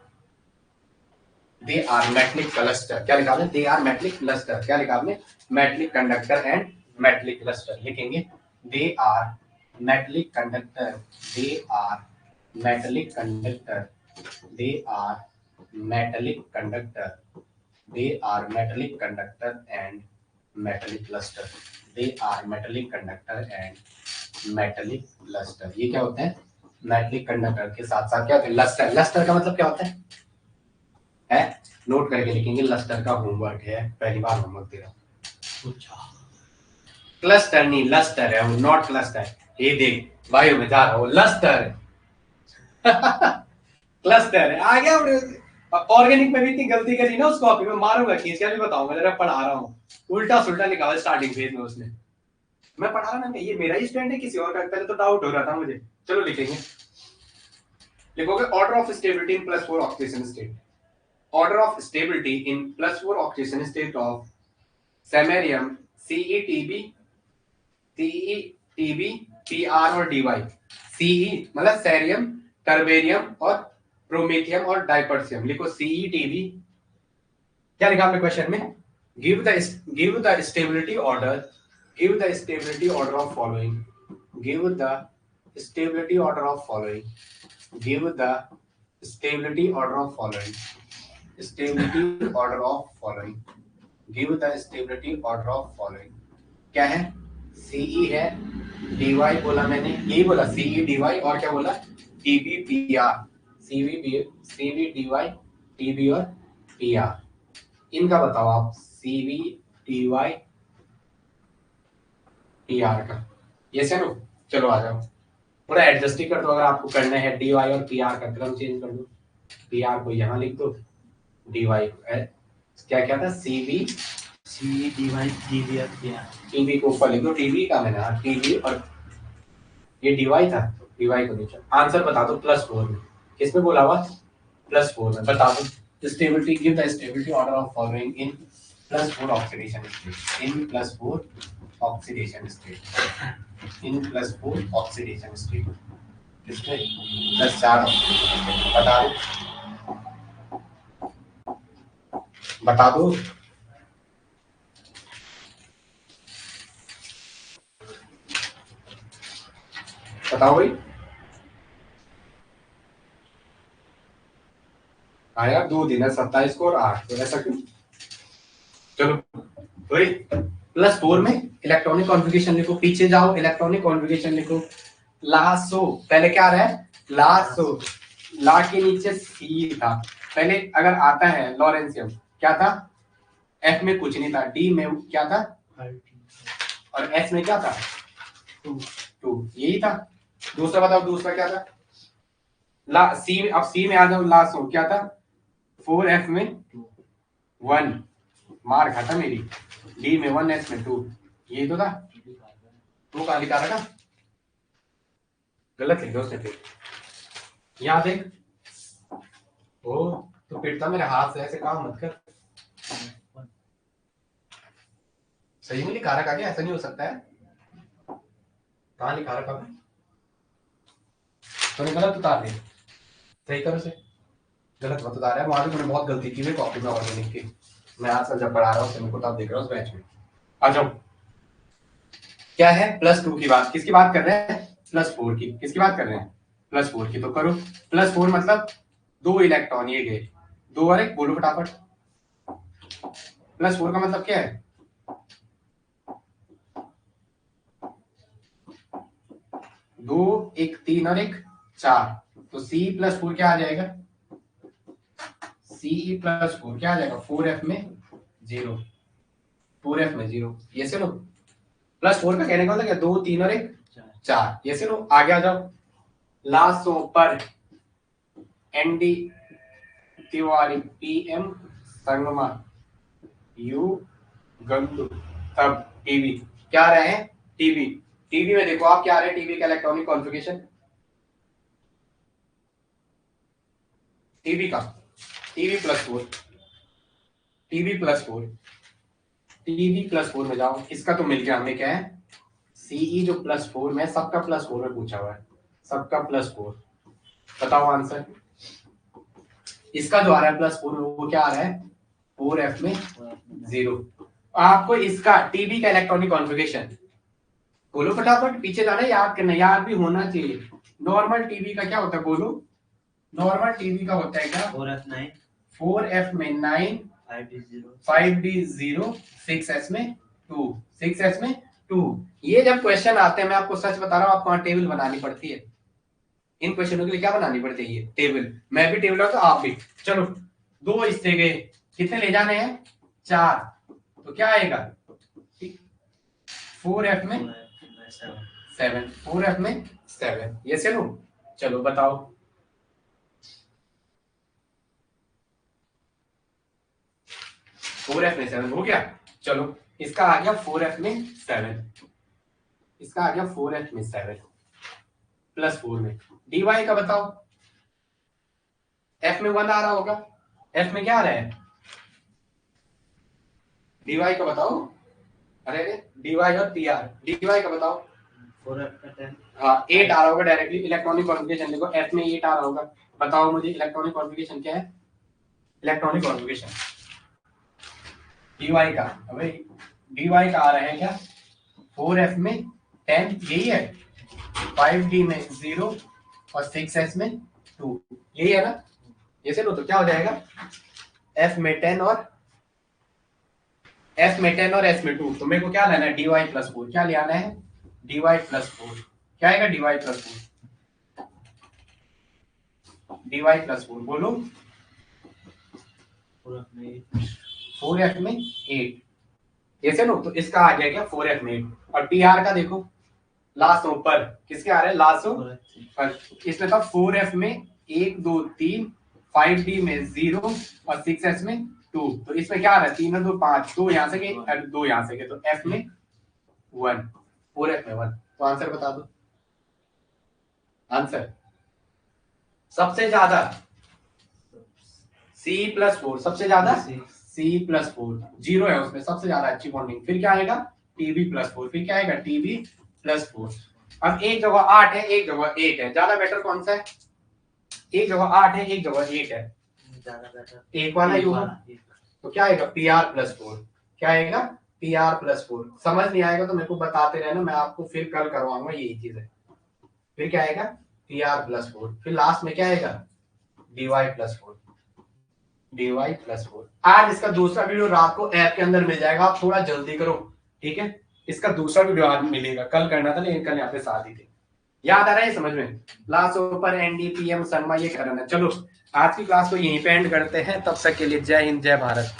cluster. क्या लिखा आपने? They are metallic cluster. क्या लिखा आपने? Metallic conductor and metallic cluster. लिखेंगे they are metallic conductor, they are metallic conductor, they are metallic conductor, they are metallic conductor and metallic cluster, they are metallic conductor and metallic cluster. ये क्या होता है? Metallic conductor के साथ साथ क्या होता है? लस्टर। लस्टर का मतलब क्या होता है? नोट करके लिखेंगे, लस्टर का होमवर्क है, पहली बार होमवर्क दे रहा हूं। क्लस्टर नहीं, लस्टर है वो, नॉट क्लस्टर। ये देख भाई मैं जा रहा हूँ, लस्टर क्लस्टर है। आ गया ऑर्गेनिक में भी इतनी गलती करी ना, उस कॉपी में मारूंगा खींच के, भी बताऊंगा जरा, पढ़ा रहा हूँ उल्टा सुल्टा लिखा हुआ स्टार्टिंग पेज में उसने, मैं पढ़ा रहा ना, ये मेरा ही स्टैंड है किसी और का? पहले तो डाउट हो रहा था मुझे। चलो लिखेंगे, लिखोगे order of stability in +4 oxidation state, order of stability in +4 oxidation state of samarium CETB, PR और DY। CE मतलब सेरियम, टर्बेरियम और प्रोमेथियम और डाइपर्सियम। लिखो CETB। क्या लिखा आपने क्वेश्चन में? give the stability order of following, give the stability order of following, give the stability order of following, stability order of following, give the stability order of following. क्या है? CE है, D Y बोला मैंने, यही बोला CE D Y, और क्या बोला? TB PR, CV DY TB और पीआर। इनका बताओ आप, सीवी डीवाई पीआर का। यस है नो? चलो आ जाओ, थोड़ा एडजस्ट ही कर दो, अगर आपको करना है डीवाई और पीआर का क्रम चेंज कर दो, पीआर को यहाँ लिख दो, डीवाई क्या क्या था? सीवी सी डीवाई टीबी और पीआर, टीबी को ऊपर लिख दो, टीबी का मैंने टीबी और ये डीवाई था, डीवाई को नीचे। आंसर बता दो +4 में, किसमें बोला हुआ? +4 में। बता दो stability, give the stability order of following in +4 oxidation state, in +4 oxidation state, in +4 oxidation state, किसमें? +4। बता दो, बता दो। बताओ भाई। आया 2 दिन है, 27 को और 8 को, ऐसा क्यों? चलो भाई, +4 में इलेक्ट्रॉनिक कॉन्फ़िगरेशन लिखो, पीछे जाओ, इलेक्ट्रॉनिक कॉन्फ़िगरेशन लिखो। लासो, पहले क्या रहा है? लासो, ला के नीचे सी था पहले, अगर आता है लॉरेंसियम, क्या था? एफ में कुछ नहीं था, डी में क्या था? और एस में क्या था? 2, यही था। दूसरा बताओ, दूसरा क्या था? ला सी में, अब सी में आ जाओ, लासो क्या था? 4F में 1, मार खाता मेरी, डी में 1, एस में 2, यही तो था। 2 कहाँ लिखा रखा? गलत लिखा उसने फिर, यहाँ देख। ओ तो पिटता मेरे हाथ से, ऐसे काम मत कर। सही में लिखा रखा क्या? ऐसा नहीं हो सकता है। कहाँ लिखा रखा है? तूने गलत उतार दिया, सही तरह से गलत मत उतारा है। वहां भी तूने बहुत गलती की है कॉपी में ऑर्गेनिक की। मैं आजकल जब पढ़ा रहा हूँ तुमको तब देख रहा हूँ उस बैच में। आ जाओ, क्या है? +2 की बात, किसकी बात कर रहे हैं? +4 की। किसकी बात कर रहे हैं? +4 की। तो करो, +4 मतलब 2 इलेक्ट्रॉन ये गए, 2 और 1, बोलो फटाफट। +4 का मतलब क्या है? 2, 1 3 और 1 4, तो C+4 क्या आ जाएगा? Ce+4 क्या आ जाएगा? 4F में 0, 4F में 0, ये से लो। +4 का कहने का मतलब क्या? 2 3 और 1 4, ये से लो। आगे आ जाओ, लासो पर ND Tiwari, PM Sangma, U गंदू, तब टीवी क्या रहे हैं? टीवी, टीवी में देखो आप क्या रहे हैं? टीवी का इलेक्ट्रॉनिक कॉन्फ़िगरेशन, टीवी का Tv+4, Tv+4, Tv+4 में जाओ, इसका तो मिल गया हमें, क्या है? CE जो +4 में, सबका +4 में पूछा हुआ है, सबका +4। बताओ आंसर। इसका जो आ रहा है +4 में, वो क्या आ रहा है? 4F में 0। आपको इसका टीवी का इलेक्ट्रॉनिक कॉन्फ़िगरेशन बोलो फटाफट, पीछे जाना, याद करना, याद भी होना चाहिए। नॉर्मल टीवी का क्या होता है? बोलो, नॉर्मल टीवी का होता है क्या? 4F में 9, 5D0, 6S में 2, 6S में 2। ये जब क्वेश्चन आते हैं, मैं आपको सच बता रहा हूँ, आपको वहां टेबल बनानी पड़ती है। इन क्वेश्चनों के लिए क्या बनानी पड़ती है? ये टेबल। मैं भी टेबल तो आप भी। चलो 2 इससे गए, कितने ले जाने हैं? 4, तो क्या आएगा? 4F में 7, 4F में 7, ये से लो। चलो बताओ, फोर एफ में 7 हो गया। चलो इसका आ गया 4F में 7, इसका आ गया 4F में 7 +4 में। dy का बताओ, F में 1 आ रहा होगा, F में क्या आ रहा है? dy का बताओ। अरे dy और pr, dy का बताओ। 4F का 10, हाँ 8 आ रहा होगा डायरेक्टली। इलेक्ट्रॉनिक कॉन्फ़िगरेशन देखो, F में 8 आ रहा होगा। बताओ मुझे इलेक्ट्रॉनिक कॉन्फ़िगरेशन क्या है? इलेक्ट्रॉनिक कॉन्फ़िगरेशन dy का, अबे dy का आ रहा है क्या? 4F में 10, यही है। 5d में 0 और 6s में 2, यही है ना। ये से लो तो क्या हो जाएगा, f में 10 और s में 2, तो मेरे को क्या लेना है, dy प्लस 4, क्या ले आना है, dy प्लस 4, क्या आएगा dy प्लस 4, dy प्लस 4, बोलो 4f में 8, ऐसे लो तो इसका आ गया क्या 4f में 8, और tr का देखो लास्ट ऊपर किसके आ रहे हैं, लास्ट पर, इसमें था 4f में 1 2 3, 5d में 0 और 6s में 2, तो इसमें क्या आ रहा है 3 2 5, 2 यहाँ से गए 2 यहाँ से गए, तो f में 1, 4f में 1, तो आंसर बता दो। आंसर सबसे ज्यादा c प्लस 4, सबसे ज्यादा c प्लस 4, 0 है उसमें सबसे ज्यादा अच्छी बॉन्डिंग, फिर क्या आएगा tb प्लस 4, फिर क्या आएगा tb प्लस 4। अब एक जगह 8 है एक जगह 8 है, ज्यादा बेटर कौन सा है, एक जगह 8 है एक जगह 8 है, ज्यादा बेटर एक वाला ही होगा, तो क्या आएगा pr प्लस 4, क्या आएगा pr प्लस 4। समझ नहीं आएगा तो मेरे को बताते रहना, मैं आपको फिर कल करवाऊंगा, यही चीज है। फिर क्या आएगा pr प्लस 4, फिर लास्ट में क्या आएगा dy प्लस 4, dy प्लस 4। आज इसका दूसरा वीडियो रात को ऐप के अंदर मिल जाएगा, आप थोड़ा जल्दी करो, ठीक है। इसका दूसरा वीडियो आज मिलेगा, कल करना था लेकिन कल यहाँ पे शादी थी, याद आ रहा है समझ में, लास्ट ऊपर एनडीपीएम शर्मा ये करना है। चलो आज की क्लास को यहीं पे एंड करते हैं, तब तक के लिए जय हिंद जय भारत।